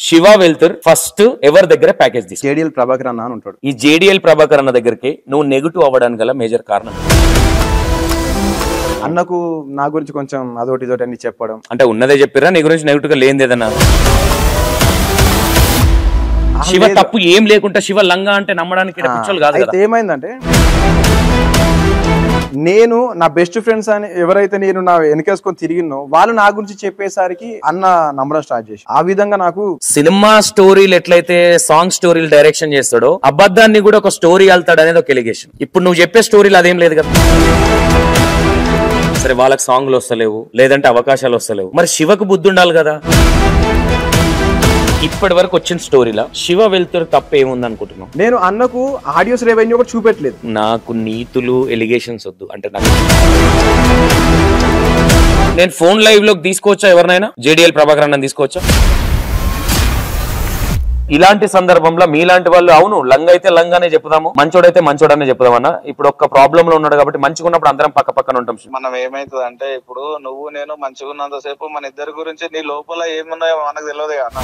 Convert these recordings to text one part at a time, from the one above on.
Shiva వెల్తుర్ first ఎవరి దగ్గర package తీసుకు జేడిఎల్ ప్రభాకర్ అన్న అని ఉంటాడు. ఈ జేడిఎల్ ప్రభాకర్ అన్న దగ్గరికి నువ్వు నెగిటివ్ అవ్వడానికి గల మేజర్ కారణం అన్నకు నా గురించి కొంచెం అదొకటి ఇదొకటి అన్ని చెప్పడం. అంటే ఉన్నదే చెప్పిరా నీ గురించి నెగిటివ్ గా లేనిది ఏదన్నా? శివ తప్పు ఏం లేకుండా శివ లంగా అంటే నమ్మడానికి పిచ్చోలు కాదు కదా. అయితే ఏమైందంటే నేను నా బెస్ట్ ఫ్రెండ్స్ అని ఎవరైతే నేను నా వెనకేసుకొని తిరిగినో వాళ్ళు నా గురించి చెప్పేసరికి అన్న నమ్మడం స్టార్ట్ చేసి ఆ విధంగా నాకు సినిమా స్టోరీలు ఎట్లయితే సాంగ్ స్టోరీలు డైరెక్షన్ చేస్తాడో అబద్ధాన్ని కూడా ఒక స్టోరీ వెళ్తాడు అనేది ఒక ఎలిగేషన్. ఇప్పుడు నువ్వు చెప్పే స్టోరీలు అదేం లేదు కదా. సరే వాళ్ళకి సాంగ్లు వస్తలేవు, లేదంటే అవకాశాలు వస్తలేవు, మరి శివకు బుద్ధి ఉండాలి కదా. ఇప్పటి వరకు వచ్చిన స్టోరీలా శివ వెళ్తురు తప్పు ఏముంది అనుకుంటున్నావు? నేను అన్నకు ఆడియోస్ రెవెన్యూ కూడా చూపెట్టలేదు. నాకు నీతులు ఎలిగేషన్స్ వద్దు. అంటే నాకు నేను ఫోన్ లైవ్ లోకి తీసుకోవచ్చా ఎవరినైనా? జేడిఎల్ ప్రభాకర్ అన్న తీసుకోవచ్చా? ఇలాంటి సందర్భంలో మీలాంటి వాళ్ళు అవును లంగ అయితే లంగానే చెప్పుదాము, మంచోడైతే మంచోడనే చెప్పుదామన్నా. ఇప్పుడు ఒక్క ప్రాబ్లం లో ఉన్నాడు కాబట్టి మంచిగా ఉన్నప్పుడు అందరం పక్క పక్కన ఉంటాం. మనం ఏమైతుంది అంటే ఇప్పుడు నువ్వు నేను మంచిగా ఉన్నంత సేపు మన ఇద్దరి గురించి నీ లోపల ఏమున్నాయో మనకు తెలియదు కదా.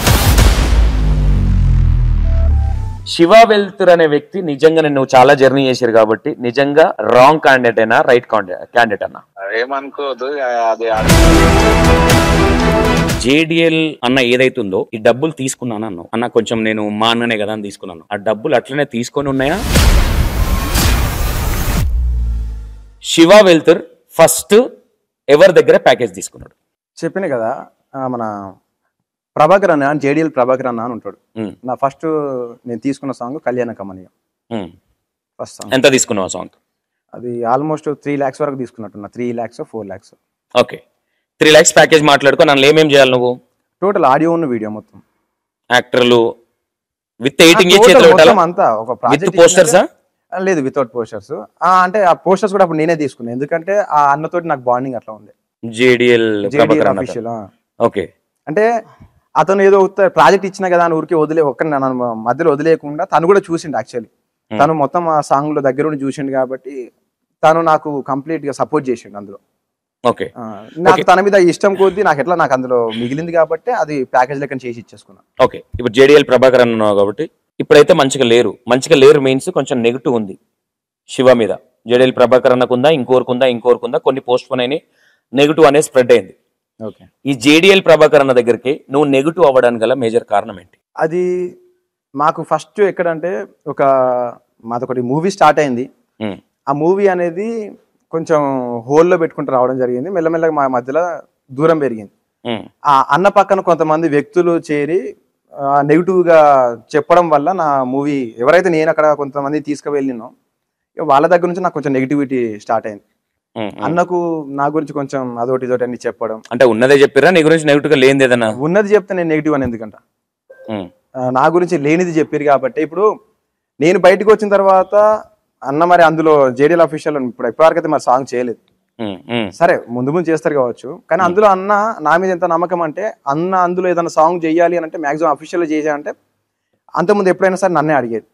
శివ వెల్తుర్ అనే వ్యక్తి నిజంగా నువ్వు చాలా జర్నీ చేశారు కాబట్టి నిజంగా రాంగ్ క్యాండిడేట్ అయినా రైట్ క్యాండిడేట్ అన్నా ఏమనుకోవద్దు. అది జేడిఎల్ అన్న ఏదైతుందో ఈ డబ్బులు తీసుకున్నాను అన్నావు అన్న, కొంచెం నేను మా అన్ననే కదా అని తీసుకున్నాను. ఆ డబ్బులు అట్లనే తీసుకొని ఉన్నాయా? శివ వెల్తుర్ ఫస్ట్ ఎవరి దగ్గర ప్యాకేజ్ తీసుకున్నాడు? చెప్పిన కదా మన ప్రభాకర్ అన్న జేడిఎల్ ప్రభాకర్ అన్న అని ఉంటాడు. నా ఫస్ట్ నేను తీసుకున్న సాంగ్ కళ్యాణ కమనీయం. ఫస్ట్ సాంగ్ ఎంత తీసుకున్నావు సాంగ్? అది ఆల్మోస్ట్ 3 lakhs వరకు తీసుకున్నట్టున్నా. 3 lakhs 4 lakhs. Okay, 3 lakhs package మాట్లాడుకో. నన్ను ఏమేం చేయాలి నువ్వు? టోటల్ ఆడియో ఉన్న వీడియో మొత్తం, యాక్టర్లు విత్ ఎడిటింగ్ అంతా ఒక విత్ పోస్టర్స్ లేదు, వితౌట్ పోస్టర్స్. అంటే ఆ పోస్టర్స్ కూడా అప్పుడు నేనే తీసుకున్నాను, ఎందుకంటే ఆ అన్నతోటి నాకు బాండింగ్ అట్లా ఉంది. జేడిఎల్ అఫీషియల్. ఓకే, అంటే అతను ఏదో ప్రాజెక్ట్ ఇచ్చినా కదా అని ఊరికే మధ్యలో వదిలేయకుండా తను కూడా చూసిండు. యాక్చువల్లీ తను మొత్తం ఆ సాంగ్ లో దగ్గర ఉండి చూసిండు కాబట్టి తను నాకు కంప్లీట్ గా సపోర్ట్ చేసిండు అందులో. ఓకే, నాకు తన మీద ఇష్టం కొద్దీ నాకు అందులో మిగిలింది కాబట్టి అది ప్యాకేజ్ లెక్క చేసి ఇచ్చేసుకున్నా. ఓకే, ఇప్పుడు జేడిఎల్ ప్రభాకర్ అన్నావు కాబట్టి ఇప్పుడైతే మంచిగా లేరు మీన్స్ కొంచెం నెగిటివ్ ఉంది శివ మీద. జేడిఎల్ ప్రభాకర్ అన్నకుందా, ఇంకోరుకుందా, కొన్ని పోస్ట్ పోన్ అయినాయి, నెగిటివ్ అనేది స్ప్రెడ్ అయింది. ఓకే, ఈ జేడిఎల్ ప్రభాకర్ అన్న దగ్గరికి నువ్వు నెగిటివ్ అవ్వడానికి గల మేజర్ కారణం ఏంటి? అది మాకు ఫస్ట్ ఎక్కడంటే మాదొకటి మూవీ స్టార్ట్ అయింది. ఆ మూవీ అనేది కొంచెం హోల్లో పెట్టుకుంటూ రావడం జరిగింది. మెల్లమెల్లగా మా మధ్యలో దూరం పెరిగింది. ఆ అన్న పక్కన కొంతమంది వ్యక్తులు చేరి నెగిటివ్ గా చెప్పడం వల్ల నా మూవీ ఎవరైతే నేను అక్కడ కొంతమంది తీసుకువెళ్ళినో వాళ్ళ దగ్గర నుంచి నాకు కొంచెం నెగిటివిటీ స్టార్ట్ అయింది. అన్నకు నా గురించి కొంచెం అదొకటి ఇదొకటి అన్ని చెప్పడం. అంటే ఉన్నదే చెప్పిరా నీ గురించి నెగిటివ్ గా లేనిది ఏదన్నా? ఉన్నది చెప్తే నేను నెగిటివ్ అని ఎందుకంట, నా గురించి లేనిది చెప్పారు కాబట్టి. ఇప్పుడు నేను బయటకు వచ్చిన తర్వాత అన్న మరి అందులో జేడిఎల్ అఫీషియల్ ఇప్పుడు ఎప్పటివరకైతే మరి సాంగ్ చేయలేదు. సరే ముందు చేస్తారు కావచ్చు, కానీ అందులో అన్న నా మీద ఎంత నమ్మకం అంటే అన్న అందులో ఏదైనా సాంగ్ చేయాలి అని అంటే మాక్సిమం అఫీషియల్ చేసాయంటే అంతకుముందు ఎప్పుడైనా సరే నన్నే అడిగేది.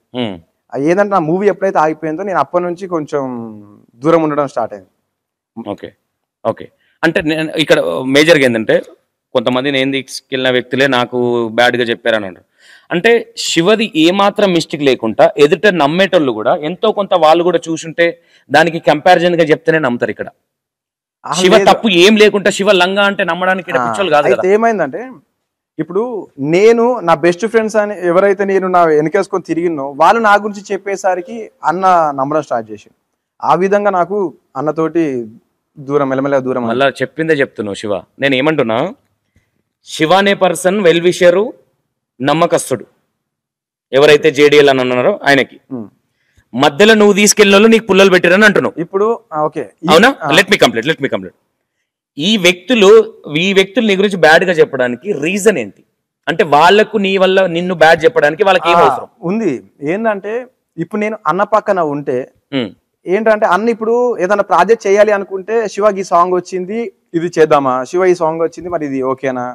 ఏదంటే నా మూవీ ఎప్పుడైతే ఆగిపోయిందో నేను అప్పటి నుంచి కొంచెం దూరం ఉండడం స్టార్ట్ అయింది. ఓకే ఓకే, అంటే నేను ఇక్కడ మేజర్గా ఏంటంటే కొంతమంది నేను తీసుకెళ్ళిన వ్యక్తులే నాకు బ్యాడ్గా చెప్పారని అంటారు. అంటే శివది ఏమాత్రం మిస్టేక్ లేకుండా ఎదుట నమ్మేటోళ్ళు కూడా ఎంతో కొంత వాళ్ళు కూడా చూసుంటే దానికి కంపారిజన్ గా చెప్తేనే నమ్ముతారు. ఇక్కడ శివ తప్పు ఏం లేకుండా శివ లంగా అంటే నమ్మడానికి పిచ్చోలు కాదు కదా. ఏమైందంటే ఇప్పుడు నేను నా బెస్ట్ ఫ్రెండ్స్ అని ఎవరైతే నేను నా వెనకేసుకొని తిరిగినో వాళ్ళు నా గురించి చెప్పేసరికి అన్న నమ్మడం స్టార్ట్ చేసి ఆ విధంగా నాకు అన్నతోటి మెల్లమెల్లగా దూరం. మళ్ళీ చెప్పిందే చెప్తున్నావు శివ. నేను ఏమంటున్నా, శివ అనే పర్సన్ వెల్ విషరు, నమ్మకస్తుడు. ఎవరైతే జేడిఎల్ అని అన్నారో ఆయనకి మధ్యలో నువ్వు తీసుకెళ్ళిన వాళ్ళు నీకు పుల్లలు పెట్టారని అంటున్నావు. ఇప్పుడు ఓకే అవునా? Let me complete. ఈ వ్యక్తులు నీ గురించి బ్యాడ్ గా చెప్పడానికి రీజన్ ఏంటి? అంటే వాళ్ళకు నీ వల్ల నిన్ను బ్యాడ్ చెప్పడానికి వాళ్ళకి ఏం అవసరం ఉంది? ఏంటంటే ఇప్పుడు నేను అన్న పక్కన ఉంటే ఏంటంటే అన్న ఇప్పుడు ఏదైనా ప్రాజెక్ట్ చేయాలి అనుకుంటే శివకి ఈ సాంగ్ వచ్చింది, ఇది చేద్దామా, శివ ఈ సాంగ్ వచ్చింది, మరి ఇది ఓకేనా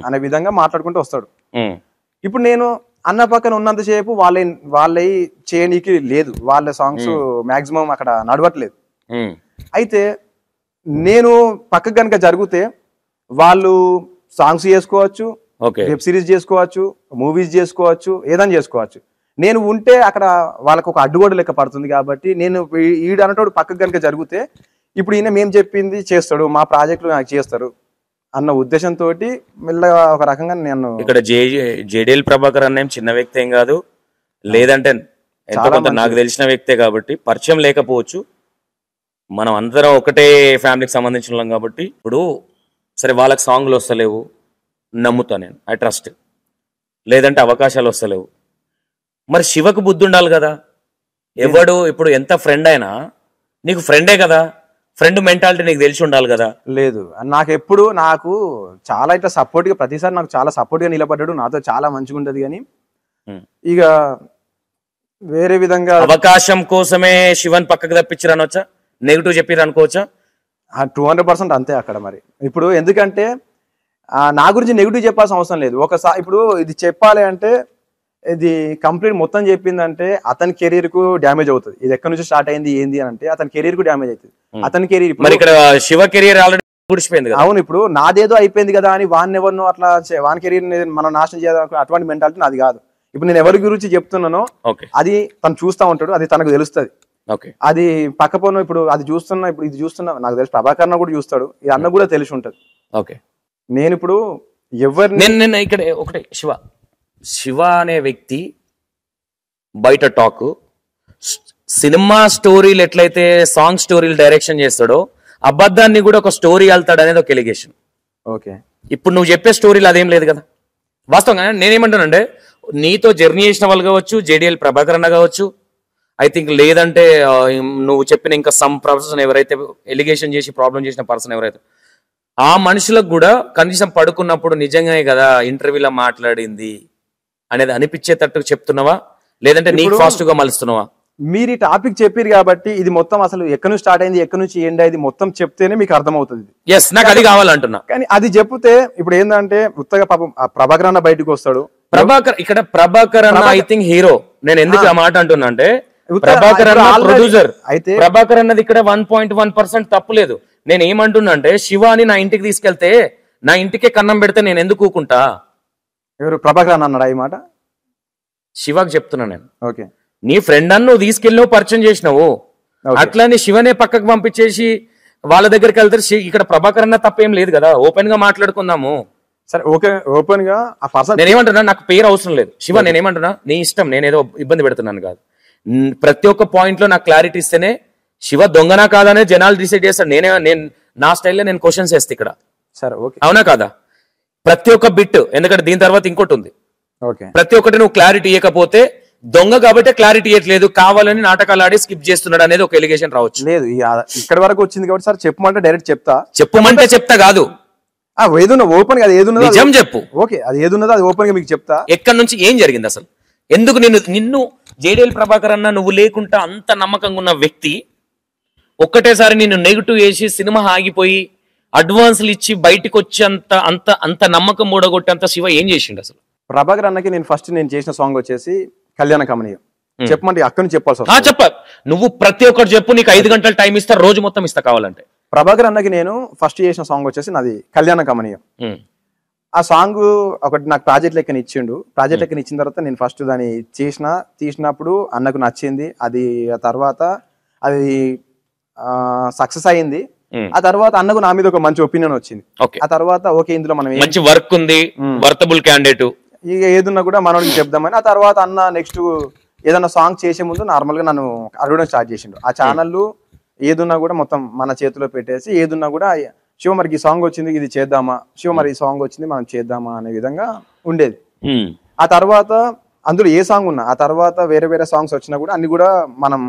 అనే విధంగా మాట్లాడుకుంటూ వస్తాడు. ఇప్పుడు నేను అన్న పక్కన ఉన్నంతసేపు వాళ్ళ చేయనీకి లేదు, వాళ్ళ సాంగ్స్ మాక్సిమం అక్కడ నడవట్లేదు. అయితే నేను పక్కకు కనుక జరిగితే వాళ్ళు సాంగ్స్ చేసుకోవచ్చు, ఓకే వెబ్ సిరీస్ చేసుకోవచ్చు, మూవీస్ చేసుకోవచ్చు, ఏదైనా చేసుకోవచ్చు. నేను ఉంటే అక్కడ వాళ్ళకు ఒక అడ్డుగోడ లెక్క పడుతుంది కాబట్టి నేను ఈడు అన్నటోడు పక్కకు కనుక జరిగితే ఇప్పుడు ఈయన మేము చెప్పింది చేస్తాడు, మా ప్రాజెక్టులు నాకు చేస్తారు అన్న ఉద్దేశంతో మెల్లగా ఒక రకంగా నేను ఇక్కడ జేడిఎల్ ప్రభాకర్ అన్న ఏం చిన్న వ్యక్తి ఏం కాదు, లేదంటే ఎంతో కొంత నాకు తెలిసిన వ్యక్తే కాబట్టి పరిచయం లేకపోవచ్చు, మనం అందరం ఒకటే ఫ్యామిలీకి సంబంధించిన వాళ్ళం కాబట్టి. ఇప్పుడు సరే వాళ్ళకి సాంగ్లు వస్తలేవు, నమ్ముతా నేను, ఐ ట్రస్ట్, లేదంటే అవకాశాలు వస్తలేవు, మరి శివకు బుద్ధి ఉండాలి కదా. ఎవడు ఇప్పుడు ఎంత ఫ్రెండ్ అయినా నీకు ఫ్రెండే కదా, ఫ్రెండ్ మెంటాలిటీ నీకు తెలిసి ఉండాలి కదా. లేదు నాకు చాలా ఇట్లా సపోర్ట్గా ప్రతిసారి నాకు చాలా సపోర్ట్గా నిలబడ్డాడు, నాతో చాలా మంచిగా ఉంటుంది. కానీ ఇక వేరే విధంగా అవకాశం కోసమే శివన్ పక్కకు తప్పించారు అనొచ్చా, నెగిటివ్ చెప్పారు అనుకోవచ్చా? 200% అంతే అక్కడ. మరి ఇప్పుడు ఎందుకంటే నా గురించి నెగిటివ్ చెప్పాల్సిన అవసరం లేదు. ఒకసారి ఇప్పుడు ఇది చెప్పాలి అంటే ఇది కంప్లీట్ మొత్తం చెప్పిందంటే అతని కెరీర్ కు డ్యామేజ్ అవుతుంది. ఇది ఎక్కడి నుంచి స్టార్ట్ అయింది ఏంది అని అంటే అతని కెరీర్ కు డ్యామేజ్ అవుతుంది. అతని కెరీర్ మరి ఇక్కడ శివ కెరీర్ ఆల్రెడీ గుడిచిపోయింది. అవును, ఇప్పుడు నాదేదో అయిపోయింది కదా అని వాన్ ఎవరినో అట్లా వాన్ కెరీర్ మనం నాశనం చేయాలనుకో అటువంటి మెంటాలిటీ నాది కాదు. ఇప్పుడు నేను ఎవరి గురించి చెప్తున్నానో అది తను చూస్తా ఉంటాడు, అది తనకు తెలుస్తుంది. అది పక్కపోను ఇప్పుడు అది చూస్తున్నా, ఇప్పుడు ఇది చూస్తున్నా నాకు తెలుసు, ప్రభాకర్ కూడా చూస్తాడు, ఇది అన్న కూడా తెలిసి ఉంటది. నేను ఇప్పుడు నేను ఇక్కడ ఒకటే శివ అనే వ్యక్తి బయట టాక్, సినిమా స్టోరీలు ఎట్లయితే సాంగ్ స్టోరీలు డైరెక్షన్ చేస్తాడో అబద్ధాన్ని కూడా ఒక స్టోరీ వెళ్తాడు అనేది ఒక ఎలిగేషన్. ఓకే, ఇప్పుడు నువ్వు చెప్పే స్టోరీలు అదేం లేదు కదా వాస్తవంగా. నేనేమంటానంటే నీతో జర్నీ చేసిన వాళ్ళు కావచ్చు, జేడిఎల్ ప్రభాకర్ అన్న కావచ్చు, ఐ థింక్ లేదంటే నువ్వు చెప్పిన ఇంకా సమ్ పర్సన్ ఎవరైతే ఎలిగేషన్ చేసి ప్రాబ్లం చేసిన పర్సన్ ఎవరైతే ఆ మనుషులకు కూడా కనీసం పడుకున్నప్పుడు నిజంగానే కదా ఇంటర్వ్యూలో మాట్లాడింది అనేది అనిపించేటట్టు చెప్తున్నావా, లేదంటే నీకు ఫాస్ట్ గా మలుస్తున్నావా? మీరు ఈ టాపిక్ చెప్పారు కాబట్టి ఇది మొత్తం అసలు ఎక్కడి నుంచి స్టార్ట్ అయింది, ఎక్కడి నుంచి ఎండ్ అయింది మొత్తం చెప్తేనే మీకు అర్థమవుతుంది. ఎస్, నాకు అది కావాలంటున్నా. కానీ అది చెప్తే ఇప్పుడు ఏంటంటే ఉత్తగా పాపం ప్రభాకర్ అన్న బయటకు వస్తాడు. ప్రభాకర్ అన్న ఐ థింక్ హీరో. నేను ఎందుకు ఆ మాట అంటున్నా అంటే ప్రభాకర్ అన్న ప్రొడ్యూసర్ అయితే ప్రభాకర్ అన్నది ఇక్కడ 1.1% తప్పు లేదు. నేను ఏమంటున్నా అంటే శివాని నా ఇంటికి తీసుకెళ్తే నా ఇంటికే కన్నం పెడితే నేను ఎందుకు ఊకుంటా? ఎవరు ప్రభాకర్ అన్న అన్నాడా ఈ మాట? శివాకి చెప్తున్నా నేను. ఓకే, నీ ఫ్రెండ్ అన్న నువ్వు తీసుకెళ్ళినావు, పరిచయం చేసినావు, అట్లానే శివనే పక్కకు పంపించేసి వాళ్ళ దగ్గరికి వెళ్తారు. ఇక్కడ ప్రభాకర్ అన్న తప్పేం లేదు కదా, ఓపెన్ గా మాట్లాడుకుందాము. సరే ఓకే, ఓపెన్ గా ఆ పర్సన్ నేనేమంటున్నా, నాకు పేరు అవసరం లేదు శివ. నేనేమంటున్నా, నీ ఇష్టం, నేనేదో ఇబ్బంది పెడుతున్నాను కాదు. ప్రతి ఒక్క పాయింట్ లో నాకు క్లారిటీ ఇస్తేనే శివ దొంగనా కాదనే జనాలు డిసైడ్ చేస్తాడు. నేను నా స్టైల్లో నేను క్వశ్చన్స్ వేస్తా ఇక్కడ. సరే ఓకే, అవునా కాదా? ప్రతి ఒక్క బిట్, ఎందుకంటే దీని తర్వాత ఇంకోటి ఉంది. ఓకే, ప్రతి ఒక్కటి నువ్వు క్లారిటీ ఇవ్వకపోతే దొంగ కాబట్టి క్లారిటీ ఇవ్వట్లేదు, కావాలని నాటకాలు ఆడి స్కిప్ చేస్తున్నాడు అనేది ఒక ఎలిగేషన్ రావచ్చు. లేదు ఇక్కడ వరకు వచ్చింది కాబట్టి సార్ చెప్పమంటే డైరెక్ట్ చెప్తా. చెప్పమంటే చెప్తా కాదు, ఏదున్నా ఓపెన్ గా ఏదున్నదో నిజం చెప్పు. ఓకే, అది ఏదున్నదో అది ఓపెన్ గా మీకు చెప్తా. ఎక్కడి నుంచి ఏం జరిగింది అసలు, ఎందుకు నిన్ను జేడిఎల్ ప్రభాకర్ అన్న నువ్వు లేకుండా అంత నమ్మకంగా ఉన్న వ్యక్తి ఒక్కటేసారి నిన్ను నెగిటివ్ వేసి సినిమా ఆగిపోయి అడ్వాన్స్లు ఇచ్చి బయటకు వచ్చి అంత అంత అంత నమ్మకం మూడగొట్టి అంత శివ ఏం చేసిండు అసలు? ప్రభాకర్ అన్నకి నేను చేసిన సాంగ్ వచ్చేసి కళ్యాణ కమనీయం. చెప్పమంటే అక్కడి నుంచి చెప్పాల్సి చెప్ప నువ్వు ప్రతి ఒక్కటి చెప్పు, నీకు 5 గంటలు టైం ఇస్తా, రోజు మొత్తం ఇస్తా కావాలంటే. ప్రభాకర్ అన్నకి నేను ఫస్ట్ చేసిన సాంగ్ వచ్చేసి నాది కళ్యాణ కమనీయం. ఆ సాంగ్ ఒకటి నాకు ప్రాజెక్ట్ లెక్కన ఇచ్చిండు. ప్రాజెక్ట్ లెక్కన ఇచ్చిన తర్వాత నేను ఫస్ట్ దాన్ని తీసినప్పుడు అన్నకు నచ్చింది. అది ఆ తర్వాత అది సక్సెస్ అయింది. ఆ తర్వాత అన్నకు నా మీద ఒక మంచి ఒపీనియన్ వచ్చింది. ఆ తర్వాత ఓకే ఇందులో మనం మంచి వర్క్ ఉంది, వర్తబుల్ క్యాండిడేట్, ఇక ఏదున్నా కూడా మనోడికి చెప్దామని. ఆ తర్వాత అన్న నెక్స్ట్ ఏదన్నా సాంగ్ చేసే ముందు నార్మల్ గా నన్ను అడగడం స్టార్ట్ చేసిండు. ఆ ఛానల్ ఏదున్నా కూడా మొత్తం మన చేతిలో పెట్టేసి ఏదున్నా కూడా శివ మరి ఈ సాంగ్ వచ్చింది ఇది చేద్దామా, శివ మరి ఈ సాంగ్ వచ్చింది మనం చేద్దామా అనే విధంగా ఉండేది. ఆ తర్వాత అందులో ఏ సాంగ్ ఉన్నా ఆ తర్వాత వేరే వేరే సాంగ్స్ వచ్చినా కూడా అన్ని కూడా మనం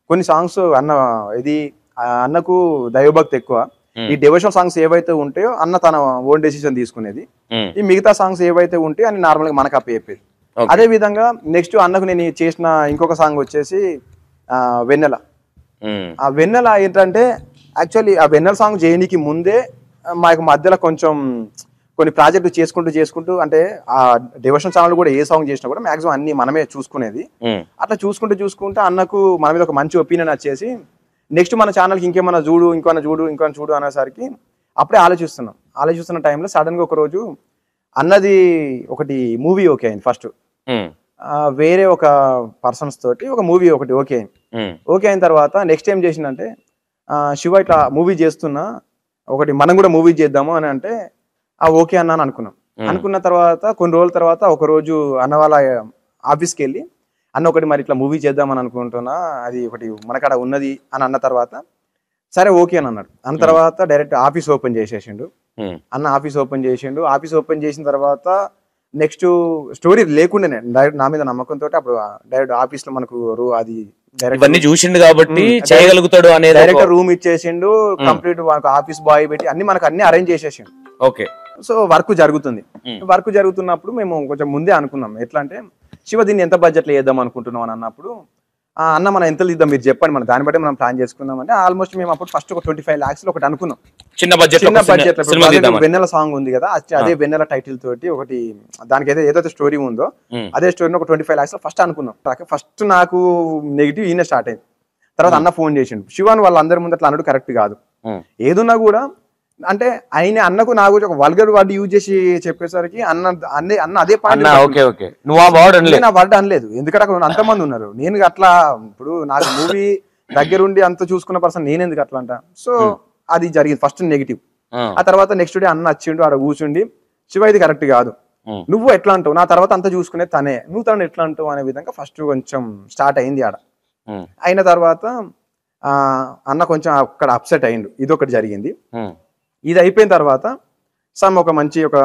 కొన్ని సాంగ్స్ అన్నకు దైవభక్తి ఎక్కువ. ఈ డివోషనల్ సాంగ్స్ ఏవైతే ఉంటాయో అన్న తన ఓన్ డెసిషన్ తీసుకునేది. ఈ మిగతా సాంగ్స్ ఏవైతే ఉంటాయో అన్ని నార్మల్ గా మనకు అప్ప చెప్పేది. అదే విధంగా నెక్స్ట్ అన్నకు నేను చేసిన ఇంకొక సాంగ్ వచ్చేసి వెన్నెల. ఆ వెన్నెల ఏంటంటే యాక్చువల్లీ ఆ వెన్నెల సాంగ్ చేయడానికి ముందే మాకు మధ్యలో కొంచెం కొన్ని ప్రాజెక్టు చేసుకుంటూ అంటే ఆ డివోషన్ ఛానల్ కూడా ఏ సాంగ్ చేసినా కూడా మాక్సిమం అన్ని మనమే చూసుకునేది. అట్లా చూసుకుంటూ అన్నకు మన మీద ఒక మంచి ఒపీనియన్ వచ్చేసి నెక్స్ట్ మన ఛానల్కి ఇంకేమైనా ఇంకొన చూడు అనేసరికి అప్పుడే ఆలోచిస్తున్న టైంలో సడన్ గా ఒక రోజు అన్నది ఒకటి మూవీ ఓకే అయింది ఫస్ట్. వేరే ఒక పర్సన్స్ తోటి ఒక మూవీ ఒకటి ఓకే అయింది. ఓకే అయిన తర్వాత నెక్స్ట్ ఏం చేసిందంటే శివ ఇట్లా మూవీ చేస్తున్నా, ఒకటి మనం కూడా మూవీ చేద్దాము అని అంటే ఓకే అన్నాను అనుకున్నాం. అనుకున్న తర్వాత కొన్ని రోజుల తర్వాత ఒక రోజు అన్న వాళ్ళ ఆఫీస్కి వెళ్ళి అన్న ఒకటి మరి ఇట్లా మూవీ చేద్దామని అనుకుంటున్నా, అది ఒకటి మనకాడ ఉన్నది అని అన్న తర్వాత సరే ఓకే అని అన్నాడు. అన్న తర్వాత డైరెక్ట్ ఆఫీస్ ఓపెన్ చేసేసిండు అన్న. ఆఫీస్ ఓపెన్ చేసిండు. ఆఫీస్ ఓపెన్ చేసిన తర్వాత నెక్స్ట్ స్టోరీ లేకుండానే డైరెక్ట్ నా మీద నమ్మకంతో అప్పుడు డైరెక్ట్ ఆఫీస్ లో మనకు అది ఇవన్నీ చూసిండు కాబట్టి చేయగలుగుతాడు అనే డైరెక్ట్ రూమ్ ఇచ్చేసిండు. కంప్లీట్ ఆఫీస్ బాయ్ పెట్టి మనకు అన్ని అరేంజ్ చేసేసిండు. ఓకే. సో వర్క్ జరుగుతుంది. వర్క్ జరుగుతున్నప్పుడు మేము కొంచెం ముందే అనుకున్నాం, ఎట్లా అంటే శివ దీన్ని ఎంత బడ్జెట్ లో వేద్దాం అనుకుంటున్నాం అని అన్నప్పుడు అన్న మనం ఎంత ఇద్దాం మీరు చెప్పండి, మనం దాన్ని బట్టి మనం ప్లాన్ చేసుకుందాం అంటే ఆల్మోస్ట్ మేము అప్పుడు ఫస్ట్ ఒక 25 lakhs ఒకటి అనుకున్నాం. చిన్న బడ్జెట్ వెన్నెల సాంగ్ ఉంది కదా, అదే వెన్నెల టైటిల్ తోటి ఒకటి దానికి ఏదైతే స్టోరీ ఉందో అదే స్టోరీని ఒక 25 lakhs ఫస్ట్ అనుకున్నాం. ఫస్ట్ నాకు నెగిటివ్ ఈయన స్టార్ట్ అయింది. తర్వాత అన్న ఫోన్ చేసిండు, శివాన్ వాళ్ళందరి ముందు అట్లా అన్నట్టు కరెక్ట్ కాదు, ఏదున్నా కూడా అంటే ఆయన అన్నకు నాకు ఒక వల్గర్ వర్డ్ యూజ్ చేసి చెప్పేసరికి అన్న అదే పాయింట్ నా వర్డ్ అనలేదు. ఎందుకంటే అక్కడ అంతమంది ఉన్నారు, నేను అట్లా ఇప్పుడు నాకు మూవీ దగ్గరుండి అంత చూసుకున్న పర్సన్ నేను ఎందుకు అట్లా అంట. సో అది జరిగింది ఫస్ట్ నెగిటివ్. ఆ తర్వాత నెక్స్ట్ డే అన్న వచ్చిండు, ఆడ కూర్చుండి శివ ఇది కరెక్ట్ కాదు, నువ్వు ఎట్లా అంటావు, నా తర్వాత అంతా చూసుకునే తనే, నువ్వు తను ఎట్లా అంటావు అనే విధంగా ఫస్ట్ కొంచెం స్టార్ట్ అయింది ఆడ. అయిన తర్వాత అన్న కొంచెం అక్కడ అప్సెట్ అయిండు, ఇది ఒకటి జరిగింది. ఇది అయిపోయిన తర్వాత ఒక మంచి ఒక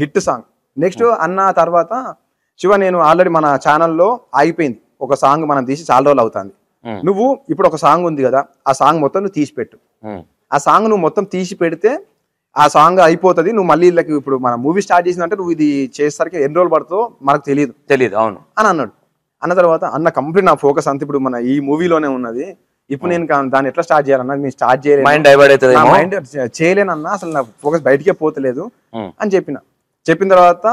హిట్ సాంగ్ నెక్స్ట్ అన్న తర్వాత శివ నేను ఆల్రెడీ మన ఛానల్లో అయిపోయింది ఒక సాంగ్ మనం తీసి చాలా రోజులు అవుతుంది, నువ్వు ఇప్పుడు ఒక సాంగ్ ఉంది కదా ఆ సాంగ్ మొత్తం నువ్వు తీసి పెట్టు, ఆ సాంగ్ నువ్వు మొత్తం తీసి పెడితే ఆ సాంగ్ అయిపోతుంది, నువ్వు మళ్ళీ వీళ్ళకి ఇప్పుడు మన మూవీ స్టార్ట్ చేసిందంటే నువ్వు ఇది చేసేసరికి ఎన్ని రోజులు పడుతుందో మనకు తెలియదు అవును అని అన్నాడు. అన్న తర్వాత అన్న కంప్లీట్ నా ఫోకస్ అంతా ఇప్పుడు మన ఈ మూవీలోనే ఉన్నది, ఇప్పుడు నేను దాన్ని ఎట్లా స్టార్ట్ చేయాలన్నా నేను స్టార్ట్ చేయలేను, మైండ్ చేయలేనన్నా, అసలు నా ఫోకస్ బయటికే పోతలేదు అని చెప్పిన తర్వాత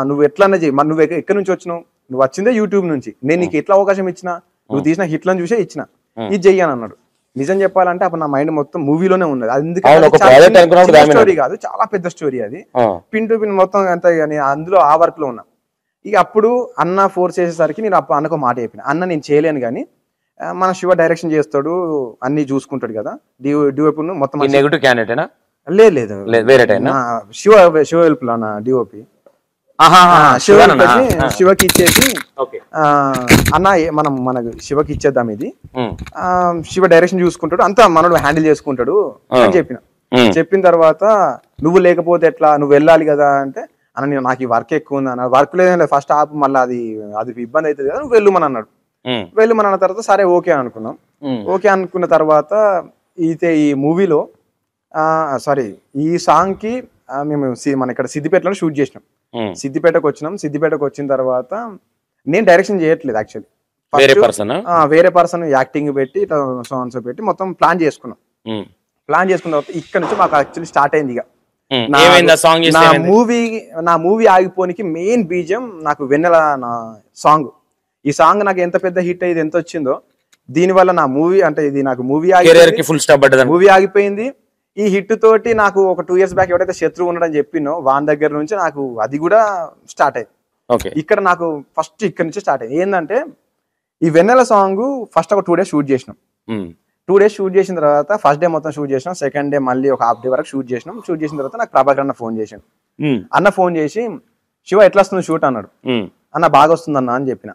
నువ్వు ఎట్లన్నా చేయి, మరి నువ్వు ఎక్కడి నుంచి వచ్చినావు, నువ్వు వచ్చిందే యూట్యూబ్ నుంచి, నేను నీకు ఎట్లా అవకాశం ఇచ్చినా, నువ్వు తీసిన హిట్లను చూసే ఇచ్చిన, ఇది చెయ్యని అన్నాడు. నిజం చెప్పాలంటే అప్పుడు నా మైండ్ మొత్తం మూవీలోనే ఉన్నది, అందుకే స్టోరీ కాదు చాలా పెద్ద స్టోరీ, అది పిన్ టు పిన్ మొత్తం అంత అందులో ఆ వర్క్ లో ఉన్నా. ఇక అప్పుడు అన్న ఫోర్స్ చేసేసరికి నేను అప్పుడు అన్నకు మాట చెప్పిన, అన్న నేను చేయలేను కానీ మన శివ డైరెక్షన్ చేస్తాడు అన్ని చూసుకుంటాడు కదా, డిఓపి మొత్తం నెగటివ్ క్యాండిడేట్ లేదు శివ హెల్ప్ లో డిఓపి శివకి ఇచ్చేసి అన్న మనం మనకు శివకి ఇచ్చేద్దాం ఇది, శివ డైరెక్షన్ చూసుకుంటాడు అంతా మనోడు హ్యాండిల్ చేసుకుంటాడు అని చెప్పిన తర్వాత నువ్వు లేకపోతే ఎట్లా, నువ్వు వెళ్ళాలి కదా అంటే అన్న నాకు ఈ వర్క్ ఎక్కువ ఉంది అన్న, వర్క్ లేదు ఫస్ట్ ఆప్ మళ్ళీ అది ఇబ్బంది అవుతుంది కదా, నువ్వు వెళ్ళమని అన్నాడు. వెళ్ళమని అన్న తర్వాత సరే ఓకే అనుకున్నాం. ఓకే అనుకున్న తర్వాత ఈ మూవీలో సారీ ఈ సాంగ్ కి మేము మన ఇక్కడ సిద్దిపేటలో షూట్ చేసినాం. సిద్దిపేటకు వచ్చిన తర్వాత నేను డైరెక్షన్ చేయట్లేదు యాక్చువల్లీ, వేరే పర్సన్ యాక్టింగ్ పెట్టి సాంగ్స్ పెట్టి మొత్తం ప్లాన్ చేసుకున్నాం. ప్లాన్ చేసుకున్న తర్వాత ఇక్కడ నుంచి మాకు యాక్చువల్లీ స్టార్ట్ అయింది. ఇక నా మూవీ ఆగిపోనికి మెయిన్ బీజం నాకు వెన్నెల సాంగ్. ఈ సాంగ్ నాకు ఎంత పెద్ద హిట్ అయ్యి ఎంత వచ్చిందో దీని వల్ల నా మూవీ అంటే ఇది నాకు మూవీ ఆగిపోయింది. ఈ హిట్ తోటి నాకు ఒక 2 years బ్యాక్ ఎవరైతే శత్రువు ఉండడం చెప్పినో వాని దగ్గర నుంచి నాకు అది కూడా స్టార్ట్ అయింది. ఇక్కడ నాకు ఫస్ట్ ఇక్కడ నుంచి స్టార్ట్ అయింది. ఏంటంటే ఈ వెన్నెల సాంగ్ ఫస్ట్ ఒక 2 days షూట్ చేసినాం. 2 days షూట్ చేసిన తర్వాత ఫస్ట్ డే మొత్తం షూట్ చేసినాం, సెకండ్ డే మళ్ళీ ఒక హాఫ్ డే వరకు షూట్ చేసినాం. షూట్ చేసిన తర్వాత నాకు ప్రభాకర్ అన్న ఫోన్ చేసాను. అన్న ఫోన్ చేసి శివ ఎట్లా వస్తుంది షూట్ అన్నాడు. అన్న బాగా వస్తుందన్న అని చెప్పిన.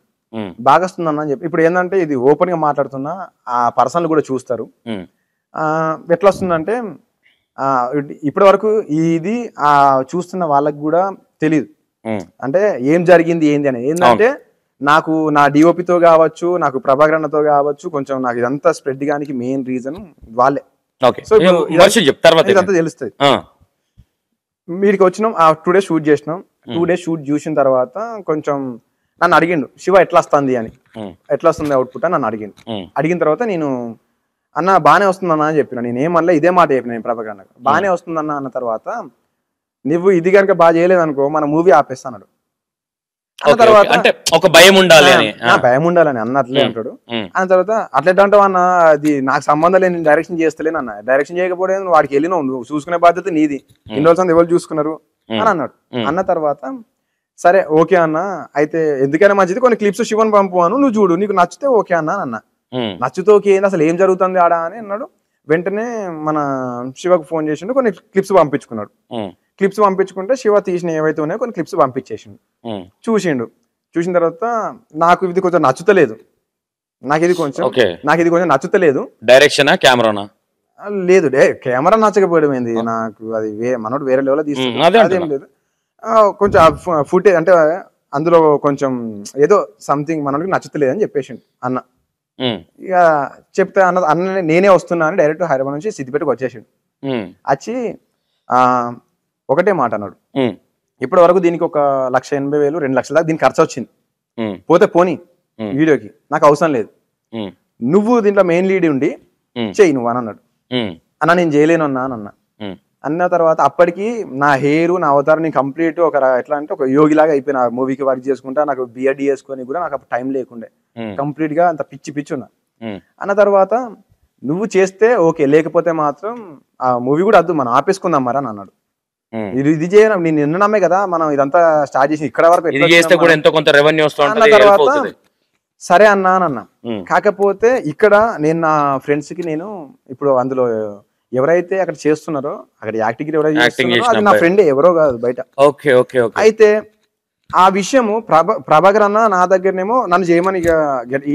బాగా వస్తుందన్న అని చెప్పి ఇప్పుడు ఏంటంటే ఇది ఓపెన్ గా మాట్లాడుతున్నా ఆ పర్సన్లు కూడా చూస్తారు. ఎట్లా వస్తుందంటే ఇప్పటి వరకు ఇది చూస్తున్న వాళ్ళకి కూడా తెలియదు అంటే ఏం జరిగింది ఏంది అనేది. ఏంటంటే నాకు నా డిఓపితో కావచ్చు, నాకు ప్రభాకర్ అన్నతో కావచ్చు, కొంచెం నాకు ఇదంతా స్ప్రెడ్ గానికి మెయిన్ రీజన్ వాళ్ళే. సో ఇదంతా తెలుస్తుంది. వీడికి వచ్చినాం, ఆ 2 days షూట్ చేసినాం. 2 days షూట్ చూసిన తర్వాత కొంచెం నన్ను అడిగిండు శివ ఎట్లా వస్తుంది అని, ఎట్లా వస్తుంది అవుట్పుట్ అని నన్ను అడిగిన తర్వాత నేను అన్న బానే వస్తుందన్న అని చెప్పిన. నేను ఏమన్నా ఇదే మాట చెప్పిన నేను ప్రభాకర్ అన్న బానే వస్తుందన్న అన్న తర్వాత నువ్వు ఇది కనుక బాగా చేయలేదు అనుకో మన మూవీ ఆపేస్తాడు. అన్న తర్వాత అంటే ఒక భయం ఉండాలి అన్న అట్లే అంటాడు. అన్న తర్వాత అట్లెట్ అంటావు అన్న, అది నాకు సంబంధం లేదు, నేను డైరెక్షన్ చేస్తలేను అన్న. డైరెక్షన్ చేయకపోతే వాడికి వెళ్ళినావు, నువ్వు చూసుకునే బాధ్యత నీది. ఇన్ని రోజులు ఎవరు చూసుకున్నారు, అని అన్నాడు. అన్న తర్వాత సరే ఓకే అన్న, అయితే ఎందుకైనా మంచిది కొన్ని క్లిప్స్ శివన్ పంపువాను, నువ్వు చూడు, నీకు నచ్చితే ఓకే అన్న అన్న. నచ్చితే ఓకే, ఏంది అసలు ఏం జరుగుతుంది ఆడ అని అన్నాడు. వెంటనే మన శివకు ఫోన్ చేసిండు, కొన్ని క్లిప్స్ పంపించుకున్నాడు. క్లిప్స్ పంపించుకుంటే శివ తీసిన ఏవైతే ఉన్నాయో కొన్ని క్లిప్స్ పంపించేసిండు. చూసిన తర్వాత నాకు ఇది కొంచెం నచ్చుతలేదు, నాకు ఇది కొంచెం నచ్చుతలేదు. డైరెక్షన్ కెమెరానా? లేదు, కెమెరా నచ్చకపోవడం ఏంది, నాకు అది మనోడు వేరే లెవెల్ తీసుకున్నాడు, అదేం లేదు. కొంచెం ఫుటేజ్ అంటే అందులో కొంచెం ఏదో సంథింగ్ మనోడికి నచ్చుతలేదు అని చెప్పేసిండు అన్న. ఇక చెప్తే అన్న నేనే వస్తున్నా అని డైరెక్ట్ హైదరాబాద్ నుంచి సిద్దిపేటకు వచ్చేసిండు. వచ్చి ఒకటే మాట అన్నాడు, ఇప్పటి వరకు దీనికి 1,80,000 2 లక్షల దాకా దీనికి ఖర్చు వచ్చింది, పోతే పోనీ వీడియోకి, నాకు అవసరం లేదు, నువ్వు దీంట్లో మెయిన్ లీడ్ ఉండి చెయ్యి నువ్వు అని అన్నాడు. అన్న నేను చేయలేను అన్నా అని అన్న తర్వాత అప్పటికి నా హెయిర్ నా అవతారం నేను కంప్లీట్ ఎట్లా అంటే ఒక యోగిలాగా అయిపోయినా, మూవీకి వర్క్ చేసుకుంటా, నాకు బియర్డ్ చేసుకొని కూడా నాకు టైం లేకుండే, కంప్లీట్ గా అంత పిచ్చి ఉన్నా. అన్న తర్వాత నువ్వు చేస్తే ఓకే, లేకపోతే మాత్రం ఆ మూవీ కూడా వద్దు, మనం ఆపేసుకుందాం మరి అని అన్నాడు. ఇది చేయను, నేను నిన్న నమ్మే కదా మనం ఇదంతా స్టార్ట్ చేసి ఇక్కడ వరకు అన్న తర్వాత సరే అన్నా అని అన్నా. కాకపోతే ఇక్కడ నేను నా ఫ్రెండ్స్ కి నేను ఇప్పుడు అందులో ఎవరైతే అక్కడ చేస్తున్నారో అక్కడ యాక్టింగ్ ఎవరైతే చేస్తున్నారో అది నా ఫ్రెండే, ఎవరో కాదు బయట. అయితే ఆ విషయము ప్రభాకర్ అన్న నా దగ్గరనేమో నన్ను చేయమని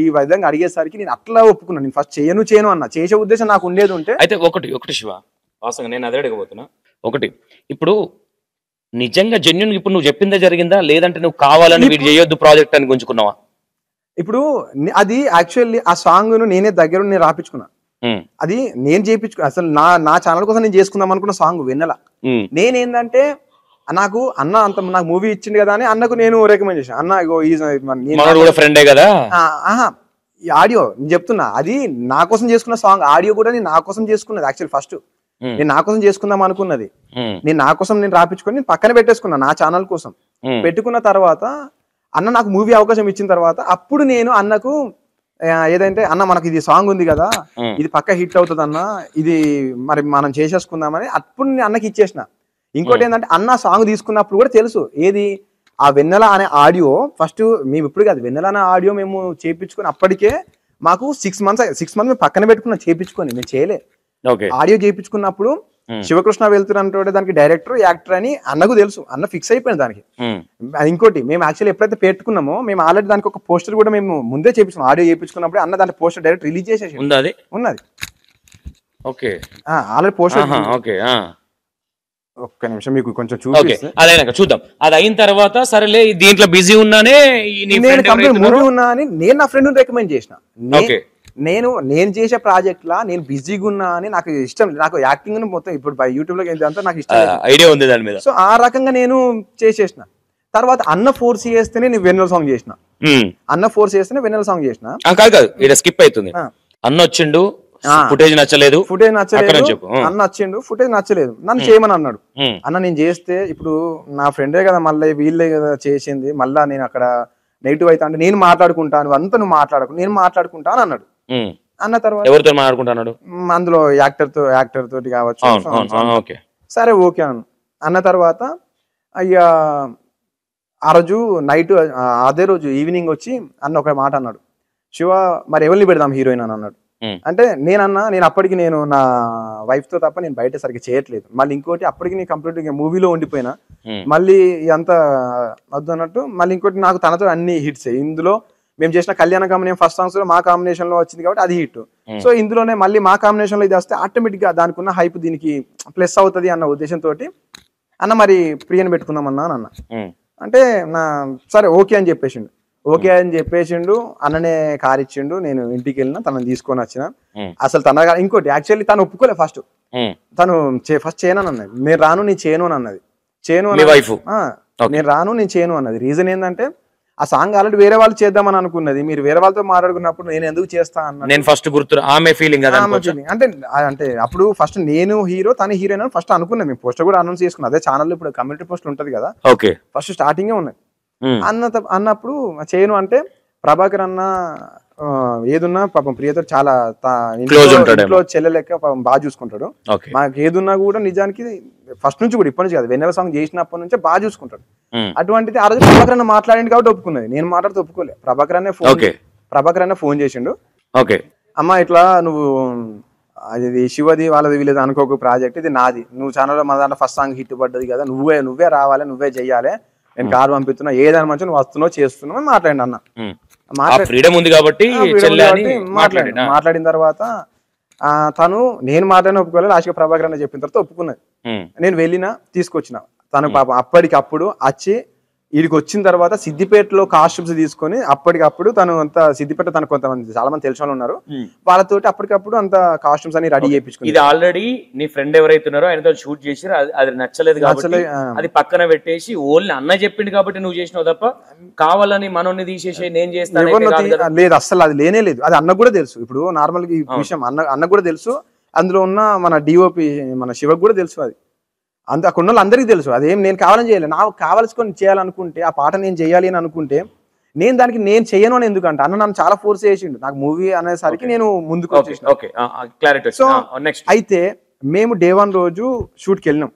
ఈ విధంగా అడిగేసరికి నేను అట్లా ఒప్పుకున్నాను. నేను ఫస్ట్ చేయను అన్న, చేసే ఉద్దేశం నాకు ఉండేది ఉంటే. అయితే ఒకటి శివ వాస్తవంగా నేను అదే అడగబోతున్నా. ఒకటి ఇప్పుడు నిజంగా జెన్యున్ ఇప్పుడు నువ్వు చెప్పిందే జరిగిందా, లేదంటే నువ్వు కావాలని వీడు చేయొద్దు ప్రాజెక్ట్ అని గుంజుకున్నావా? ఇప్పుడు అది యాక్చువల్లీ ఆ సాంగ్ నేనే దగ్గర నేను రాపించుకున్నా, అది నేను చేయించుకున్నా. అసలు నా ఛానల్ కోసం నేను చేసుకుందాం అనుకున్న సాంగ్ వెన్నెల. నేనేందంటే నాకు అన్న అంత నాకు మూవీ ఇచ్చింది కదా అని అన్నకు నేను రికమెండ్ చేశాను. అన్న ఇగో ఫ్రెండే కదా, ఈ ఆడియో నేను చెప్తున్నా, అది నా కోసం చేసుకున్న సాంగ్. ఆడియో కూడా నేను నా కోసం చేసుకున్నది యాక్చువల్. ఫస్ట్ నేను నా కోసం చేసుకుందాం అనుకున్నది, నేను నా కోసం నేను రాపించుకొని నేను పక్కన పెట్టేసుకున్నా నా ఛానల్ కోసం. పెట్టుకున్న తర్వాత అన్న నాకు మూవీ అవకాశం ఇచ్చిన తర్వాత అప్పుడు నేను అన్నకు ఏదంటే అన్న మనకి ఇది సాంగ్ ఉంది కదా, ఇది పక్క హిట్ అవుతుంది అన్న, ఇది మరి మనం చేసేసుకుందామని అప్పుడు నేను అన్నకి ఇచ్చేసిన. ఇంకోటి ఏంటంటే అన్న సాంగ్ తీసుకున్నప్పుడు కూడా తెలుసు ఏది ఆ వెన్నెల అనే ఆడియో. ఫస్ట్ మేము ఇప్పుడు కాదు, వెన్నెల అనే ఆడియో మేము చేయించుకొని అప్పటికే మాకు 6 months మేము పక్కన పెట్టుకున్నాం చేయించుకొని, మేము చేయలే. ఆడియో చేయించుకున్నప్పుడు శివకృష్ణ వెళ్తున్నట్టు దానికి డైరెక్టర్ యాక్టర్ అని అన్నకు తెలుసు, అన్న ఫిక్స్ అయిపోయింది దానికి. ఇంకోటి మేము యాక్చువల్లీ ఎప్పుడైతే పెట్టుకున్నామో మేము ఆల్రెడీ దానికి ఒక పోస్టర్ కూడా మేము ముందే చేయించుకున్నాం. ఆడియో చేయించుకున్నప్పుడు అన్న దాంట్లో పోస్టర్ డైరెక్ట్ రిలీజ్ చేసేసి ఉన్నది. Already poster. ఒక్క నిమిషం మీకు కొంచెం చూద్దాం. అది అయిన తర్వాత సరేలే దీంట్లో బిజీ ఉన్నానే, మూవీ ఉన్నా అని నేను నా ఫ్రెండ్ రికమెండ్ చేసిన. నేను చేసే ప్రాజెక్ట్ లా నేను బిజీగా ఉన్నా అని నాకు ఇష్టం, నాకు యాక్టింగ్ మొత్తం ఇప్పుడు యూట్యూబ్ లో అంతా నాకు ఇష్టం, ఐడియా ఉంది దాని మీద. సో ఆ రకంగా నేను చేసేసిన. తర్వాత అన్న ఫోర్స్ చేస్తేనే నేను వెన్నెల సాంగ్ చేసిన, అన్న ఫోర్స్ చేస్తేనే వెన్నెల సాంగ్ చేసిన. కాదు ఇక్కడ స్కిప్ అవుతుంది. అన్న వచ్చిండు, ఫుటేజ్ నచ్చలేదు, అన్న వచ్చిండు, ఫుటేజ్ నచ్చలేదు, నన్ను చేయమని అన్నాడు. అన్న నేను చేస్తే ఇప్పుడు నా ఫ్రెండే కదా, మళ్ళీ వీళ్ళే కదా చేసింది, మళ్ళా నేను అక్కడ నెగిటివ్ అయితే అంటే నేను మాట్లాడుకుంటాను, అంతా నువ్వు మాట్లాడుకు, నేను మాట్లాడుకుంటా అని అన్నాడు. అన్న తర్వాత ఎవరితో మాట్లాడుకుంటున్నాడు, అందులో యాక్టర్ తోటి కావచ్చు. సరే ఓకే అన్న తర్వాత అయ్యా ఆ రోజు నైట్, అదే రోజు ఈవినింగ్ వచ్చి అన్న ఒక మాట అన్నాడు, శివ మరి ఎవరిని పెడదాం హీరోయిన్ అని అన్నాడు. అంటే నేను అప్పటికి నేను నా వైఫ్ తో తప్ప నేను బయట సరిగ్గా చేయట్లేదు. మళ్ళీ ఇంకోటి అప్పటికి నేను కంప్లీట్ గా మూవీలో ఉండిపోయినా, మళ్ళీ ఇదంతా వద్దు అన్నట్టు. మళ్ళీ ఇంకోటి నాకు తనతో అన్ని హిట్స్. ఇందులో మేము చేసిన కళ్యాణ గమనం ఫస్ట్ సాంగ్స్ లో మా కాంబినేషన్ లో వచ్చింది కాబట్టి అది హిట్. సో ఇందులోనే మళ్ళీ మా కాంబినేషన్ లో ఇది వస్తే ఆటోమేటిక్ గా దానికి ఉన్న హైప్ దీనికి ప్లస్ అవుతుంది అన్న ఉద్దేశంతో అన్న మరి ప్రియని పెట్టుకుందామన్నా అన్న అంటే సరే ఓకే అని చెప్పేసిండు. అన్ననే కార్ ఇచ్చిండు, నేను ఇంటికి వెళ్ళినా తనని తీసుకొని వచ్చిన. అసలు తన ఇంకోటి యాక్చువల్లీ తను ఒప్పుకోలే. ఫస్ట్ తను ఫస్ట్ చేయను అన్నది, నేను రాను నేను చేయను అని అన్నది. నేను రాను నేను చేయను అన్నది. రీజన్ ఏంటంటే ఆ సాంగ్ ఆల్రెడీ వేరే వాళ్ళు చేద్దామని అనుకున్నది, మీరు వేరే వాళ్ళతో మాట్లాడుకున్నప్పుడు నేను ఎందుకు చేస్తా అన్న. నేను ఫస్ట్ గుర్తు ఆమె ఫీలింగ్ అంటే అప్పుడు ఫస్ట్ నేను హీరో తన హీరోయిన్ అని ఫస్ట్ అనుకున్నాను. మేము పోస్టర్ కూడా అనౌన్స్ చేసుకున్నాం, అదే ఛానల్ ఇప్పుడు కమ్యూనిటీ పోస్ట్ ఉంటది కదా, ఫస్ట్ స్టార్టింగ్ ఉన్నది. అన్నప్పుడు చేయను అంటే ప్రభాకర్ అన్న ఏదున్నా పాపం ప్రియతో చాలా ఇంట్లో చెల్లె లెక్క పాపం బాగా చూసుకుంటాడు. మాకు ఏదున్నా కూడా నిజానికి ఫస్ట్ నుంచి కూడా ఇప్పటి నుంచి కాదు, వెన్నెల సాంగ్ చేసినప్పటి నుంచే బాగా చూసుకుంటాడు. అటువంటిది ఆ రోజు ప్రభాకర్ అన్న మాట్లాడింది కాబట్టి ఒప్పుకున్నది, నేను మాట్లాడితే ఒప్పుకోలే. ప్రభాకర్ అన్న ఫోన్ చేసిండు, అమ్మ ఇట్లా నువ్వు అది శివది వాళ్ళది వీళ్ళది అనుకోక ప్రాజెక్ట్, ఇది నాది, నువ్వు ఛానల్లో మన దాంట్లో ఫస్ట్ సాంగ్ హిట్ పడ్డది కదా, నువ్వే రావాలి, నువ్వే చెయ్యాలి, నేను కారు పంపిస్తున్నా, ఏదాని మంచి నువ్వు వస్తున్నావు చేస్తున్నావు మాట్లాడి అన్న. మాట్లాడిన తర్వాత తను నేను మాట్లాడిన ఒప్పుకోలేదు, లాస్ట్గా ప్రభాకర్ అన్న చెప్పిన తర్వాత ఒప్పుకున్నది. నేను వెళ్ళినా తీసుకొచ్చిన, తను పాపం అప్పటికప్పుడు వచ్చి వీడికి వచ్చిన తర్వాత సిద్దిపేటలో కాస్ట్యూమ్స్ తీసుకొని అప్పటికప్పుడు తను అంత సిద్దిపేట తనకు కొంతమంది చాలా మంది తెలిసిన వాళ్ళు ఉన్నారు, వాళ్ళతోటి అప్పటికప్పుడు అంత కాస్ట్యూమ్స్ అని రెడీ చేయించుకుని. ఇది ఆల్రెడీ నీ ఫ్రెండ్ ఎవరైతే ఉన్నారో ఆయనతో షూట్ చేసి అది నచ్చలేదు కాబట్టి అది పక్కన పెట్టేసి ఓన్లీ అన్న చెప్పింది కాబట్టి నువ్వు చేసినావు తప్ప కావాలని మనోని తీసేసి నేను చేస్తాను లేదు, అస్సలు అది లేనే లేదు. అది అన్న కూడా తెలుసు. ఇప్పుడు నార్మల్ గా ఈ విషయం అన్న కూడా తెలుసు, అందులో ఉన్న మన డిఓపి మన శివకు కూడా తెలుసు. అది అంత అక్కడ ఉన్న అందరికీ తెలుసు. అదేం నేను కావాలని చేయలేదు, నాకు కావాల్సుకొని చేయాలనుకుంటే ఆ పాట నేను చేయాలి అని అనుకుంటే నేను దానికి నేను చెయ్యను అని ఎందుకంటే అన్న నన్ను చాలా ఫోర్స్ చేసిండు. నాకు మూవీ అనేసరికి నేను ముందుకు వచ్చేసిన. సో అయితే మేము డే 1 రోజు షూట్కి వెళ్ళినాం,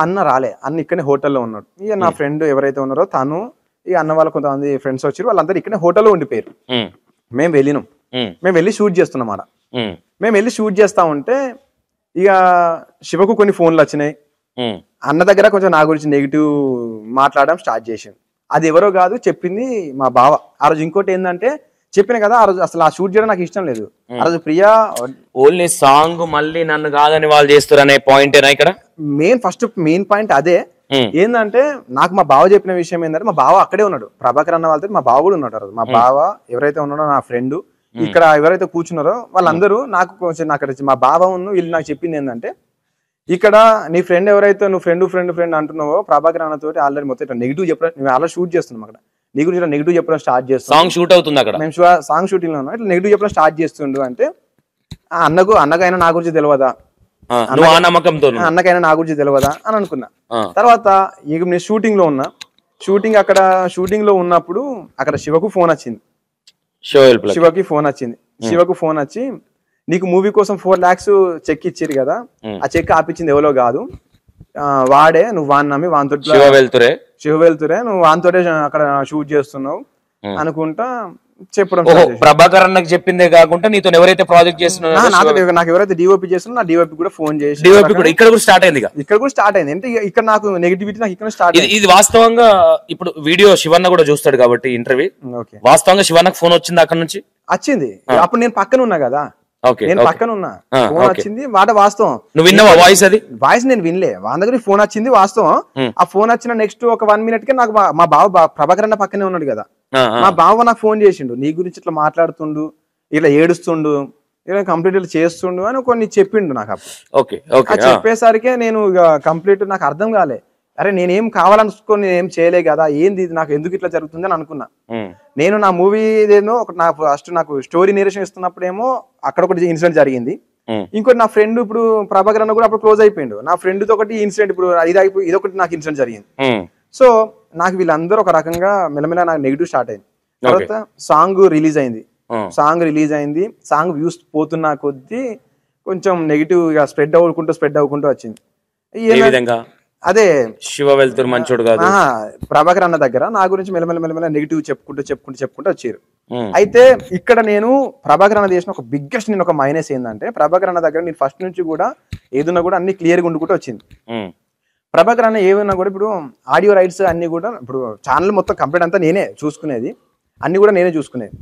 అన్న రాలే, అన్న ఇక్కడనే హోటల్లో ఉన్నాడు. ఇక నా ఫ్రెండ్ ఎవరైతే ఉన్నారో తను ఇక అన్న వాళ్ళ కొంతమంది ఫ్రెండ్స్ వచ్చారు, వాళ్ళందరూ ఇక్కడనే హోటల్లో ఉండిపోయారు. మేము వెళ్ళినాం, మేము వెళ్ళి షూట్ చేస్తున్నాం ఆడ. మేము వెళ్ళి షూట్ చేస్తా ఉంటే ఇక శివకు కొన్ని ఫోన్లు వచ్చినాయి, అన్న దగ్గర కొంచెం నా గురించి నెగిటివ్ మాట్లాడడం స్టార్ట్ చేసాను. అది ఎవరో కాదు చెప్పింది మా బావ. ఆ రోజు ఇంకోటి ఏంటంటే చెప్పిన కదా, ఆ రోజు అసలు ఆ షూట్ చేయడం నాకు ఇష్టం లేదు. ఆ రోజు ప్రియా ఓన్లీ సాంగ్ మళ్ళీ నన్ను కాదని వాళ్ళు చేస్తారు అనే పాయింట్ ఇక్కడ మెయిన్ పాయింట్ అదే. ఏంటంటే నాకు మా బావ చెప్పిన విషయం ఏంటంటే, మా బావ అక్కడే ఉన్నాడు, ప్రభాకర్ అన్న వాళ్ళతో మా బావ కూడా ఉన్నాడు. ఆ రోజు మా బావ ఎవరైతే ఉన్నాడో నా ఫ్రెండ్, ఇక్కడ ఎవరైతే కూర్చున్నారో వాళ్ళందరూ నాకు కొంచెం అక్కడ మా బావ వీళ్ళు నాకు చెప్పింది ఏంటంటే, ఇక్కడ నీ ఫ్రెండ్ ఎవరైతే నువ్వు ఫ్రెండ్ అంటున్నావో ప్రభాకర్ అన్నతో ఆల్రెడీ మొత్తం నెగిటివ్ చెప్పడం, మేము అలా షూట్ చేస్తున్నాం అక్కడ, నీ గురించి నెగిటివ్ చెప్పడం స్టార్ట్ చేస్తాం. సాంగ్ షూట్ అవుతుంది అక్కడ, మేము సాంగ్ షూటింగ్ లో ఉన్నాం, ఇట్లా నెగిటివ్ చెప్పడం స్టార్ట్ చేస్తుండు అంటే అన్నకైనా నా గురించి తెలియదా, అన్నకైనా నా గురించి తెలియదా అని అనుకున్నా. తర్వాత ఇక నేను షూటింగ్ లో ఉన్నా, షూటింగ్ లో ఉన్నప్పుడు అక్కడ శివకు ఫోన్ వచ్చింది. శివకు ఫోన్ వచ్చి నీకు మూవీ కోసం 4 lakhs చెక్ ఇచ్చారు కదా, ఆ చెక్ ఆపించింది ఎవరో కాదు, వాడే, నువ్వు వాడిని నమ్మి వానితో శివ వెళ్తురే నువ్వు వానితోటే అక్కడ షూట్ చేస్తున్నావు అనుకుంటా చెప్పడం. ప్రభాకర్ అన్నకు చెప్పిందే కాకుండా నీతో ఎవరైతే ప్రాజెక్ట్ చేస్తున్నారో, నాకు ఎవరైతే డిఓపి చేస్తున్నా నా డిఓపి కూడా ఫోన్ చేసి ఇక్కడ కూడా స్టార్ట్ అయింది. అంటే ఇక్కడ నాకు నెగిటివిటీ నాకు ఇక్కడ స్టార్ట్ అయింది. ఇది వాస్తవంగా ఇప్పుడు వీడియో శివన్న కూడా చూస్తాడు కాబట్టి ఇంటర్వ్యూ, వాస్తవంగా శివన్నకు ఫోన్ వచ్చింది అక్కడ నుంచి వచ్చింది. అప్పుడు నేను పక్కన ఉన్నా కదా, నేను పక్కన ఉన్నా, ఫోన్ వచ్చింది మాట వాస్తవం. నువ్వు విన్నావా వాయిస్? అది వాయిస్ నేను వినలే, వాళ్ళ దగ్గర ఫోన్ వచ్చింది వాస్తవం. ఆ ఫోన్ వచ్చిన నెక్స్ట్ ఒక 1 minute కే నాకు మా బావ ప్రభాకర్ అన్న పక్కనే ఉన్నాడు కదా, మా బావ నాకు ఫోన్ చేసిండు, నీ గురించి ఇట్లా మాట్లాడుతుండు, ఇట్లా ఏడుస్తుండు, ఇలా కంప్లీట్ ఇట్లా చేస్తుండు అని కొన్ని చెప్పిండు నాకు. అప్పుడు చెప్పేసరికి నేను ఇక కంప్లీట్ నాకు అర్థం కాలే, అరే నేనేం కావాలనుకొని నేనేం చేయలే కదా, ఏంది నాకు ఎందుకు ఇట్లా జరుగుతుంది అని అనుకున్నా. నేను నా మూవీ ఏదో ఫస్ట్ నాకు స్టోరీ నేరేషన్ ఇస్తున్నప్పుడేమో అక్కడ ఒకటి ఇన్సిడెంట్ జరిగింది, ఇంకోటి నా ఫ్రెండ్ ఇప్పుడు ప్రభాకర్ అన్న కూడా అప్పుడు క్లోజ్ అయిపోయిండు, నా ఫ్రెండ్ తో ఒకటి ఇన్సిడెంట్ ఇప్పుడు ఇదొకటి నాకు ఇన్సిడెంట్ జరిగింది. సో నాకు వీళ్ళందరూ ఒక రకంగా మెల్లమెల్ల నాకు నెగిటివ్ స్టార్ట్ అయింది. తర్వాత సాంగ్ రిలీజ్ అయింది, సాంగ్ వ్యూస్ పోతున్నా కొద్దీ కొంచెం నెగిటివ్ గా స్ప్రెడ్ అవ్వకుంటూ వచ్చింది. అదే శివ వెళ్తారు మంచోడు కాదు, ప్రభాకర్ అన్న దగ్గర నా గురించి మెల్లమెల్ల నెగిటివ్ చెప్పుకుంటూ వచ్చారు. అయితే ఇక్కడ నేను ప్రభాకర్ అన్న చేసిన ఒక బిగ్గెస్ట్ నేను ఒక మైనస్ ఏంటంటే, ప్రభాకర్ అన్న దగ్గర నేను ఫస్ట్ నుంచి కూడా ఏదున్నా కూడా అన్ని క్లియర్ గా ఉండుకుంటూ వచ్చింది. ప్రభాకర్ అన్న ఏమన్నా కూడా ఇప్పుడు ఆడియో రైట్స్ అన్ని కూడా ఇప్పుడు ఛానల్ మొత్తం కంప్లీట్ అంతా నేనే చూసుకునేది, అన్ని కూడా నేనే చూసుకునేది.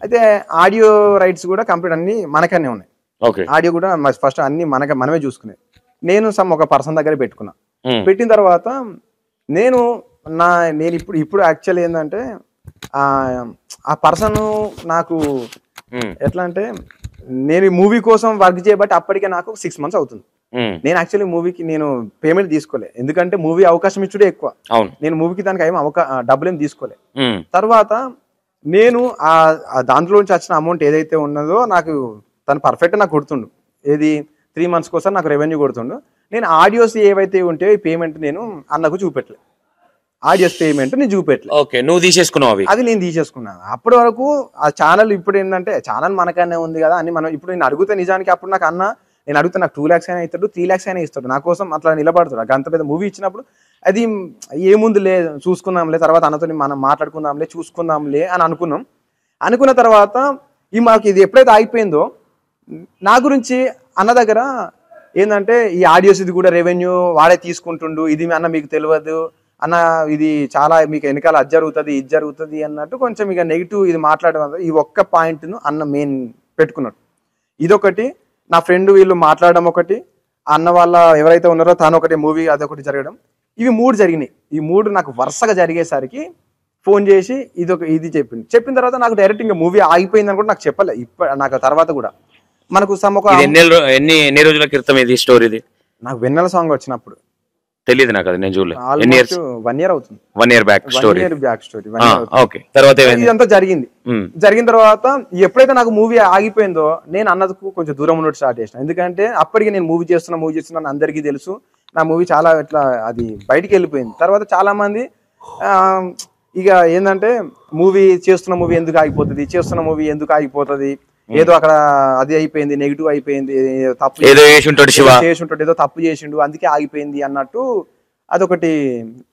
అయితే ఆడియో రైట్స్ కూడా కంప్లీట్ అన్ని మనకనే ఉన్నాయి, ఆడియో కూడా ఫస్ట్ అన్ని మనమే చూసుకునేది. నేను ఒక పర్సన్ దగ్గర పెట్టుకున్నా, పెట్టిన తర్వాత నేను ఇప్పుడు యాక్చువల్ ఏంటంటే ఆ పర్సన్ నాకు ఎట్లా అంటే, నేను ఈ మూవీ కోసం వర్క్ చేయబట్టి అప్పటికే నాకు 6 months అవుతుంది. నేను యాక్చువల్లీ మూవీకి నేను పేమెంట్ తీసుకోలే, ఎందుకంటే మూవీ అవకాశం ఇచ్చుడే ఎక్కువ, నేను మూవీకి దానికి డబ్బులేం తీసుకోలే. తర్వాత నేను దాంట్లో నుంచి వచ్చిన అమౌంట్ ఏదైతే ఉన్నదో నాకు తను పర్ఫెక్ట్ నాకు కొడుతుండు, ఏది 3 months కోసం నాకు రెవెన్యూ కొడుతుండు. నేను ఆడియోస్ ఏవైతే ఉంటాయో ఈ పేమెంట్ నేను అన్నకు చూపెట్టలే, ఆడియన్స్ పేమెంట్ నేను చూపెట్టలేదు. ఓకే, నువ్వు తీసేసుకున్నావు అవి? అది నేను తీసేసుకున్నాను. అప్పటి వరకు ఆ ఛానల్ ఇప్పుడు ఏంటంటే ఛానల్ మనకనే ఉంది కదా అని మనం ఇప్పుడు నేను అడిగితే నిజానికి అప్పుడు నాకు నేను అడిగితే నాకు 2 lakhs అయినా ఇస్తాడు, 3 lakhs అయినా ఇస్తాడు, నా కోసం అట్లా నిలబడతాడు. అంత పెద్ద మూవీ ఇచ్చినప్పుడు అది ఏముంది లే చూసుకుందాంలే, తర్వాత అన్నతో మనం మాట్లాడుకుందాంలే చూసుకుందాంలే అని అనుకున్న తర్వాత మాకు ఇది ఎప్పుడైతే అయిపోయిందో నా గురించి అన్న దగ్గర ఏంటంటే ఈ ఆడియోస్ ఇది కూడా రెవెన్యూ వాడే తీసుకుంటుండు, ఇది అన్న మీకు తెలియదు అన్న, ఇది చాలా మీకు వెనకాల అది జరుగుతుంది ఇది జరుగుతుంది అన్నట్టు కొంచెం ఇక నెగిటివ్ ఇది మాట్లాడడం. ఈ ఒక్క పాయింట్ను అన్న మెయిన్ పెట్టుకున్నాడు. ఇదొకటి, నా ఫ్రెండ్ వీళ్ళు మాట్లాడడం ఒకటి, అన్న వాళ్ళ ఎవరైతే ఉన్నారో తాను ఒకటి మూవీ అదొకటి జరగడం, ఇవి 3 జరిగినాయి. ఈ 3 నాకు వరుసగా జరిగేసరికి ఫోన్ చేసి ఇది చెప్పిన తర్వాత నాకు డైరెక్ట్ ఇంకా మూవీ ఆగిపోయిందని కూడా నాకు చెప్పలే. నాకు తర్వాత కూడా మనకు ఎన్ని రోజుల క్రితం ఇది స్టోరీ? ఇది నాకు వెన్నెల సాంగ్ వచ్చినప్పుడు తెలియదు, నాకు అది నేను చూడలేదు. 1 year అవుతుంది. 1 year బ్యాక్ స్టోరీ. ఓకే, తర్వాత ఇదంతా జరిగిన తర్వాత ఎప్పుడైతే నాకు మూవీ ఆగిపోయిందో నేను అన్నకు కొంచెం దూరం ఉన్నట్టు స్టార్ట్ చేసిన. ఎందుకంటే అప్పటికి నేను మూవీ చేస్తున్నాను అందరికీ తెలుసు, నా మూవీ చాలా ఇట్లా అది బయటికి వెళ్ళిపోయింది. తర్వాత చాలా మంది ఇక ఏంటంటే చేస్తున్న మూవీ ఎందుకు ఆగిపోతుంది, ఏదో అక్కడ అది అయిపోయింది, నెగిటివ్ అయిపోయింది, తప్పు ఏదో తప్పు చేసిండు అందుకే ఆగిపోయింది అన్నట్టు అదొకటి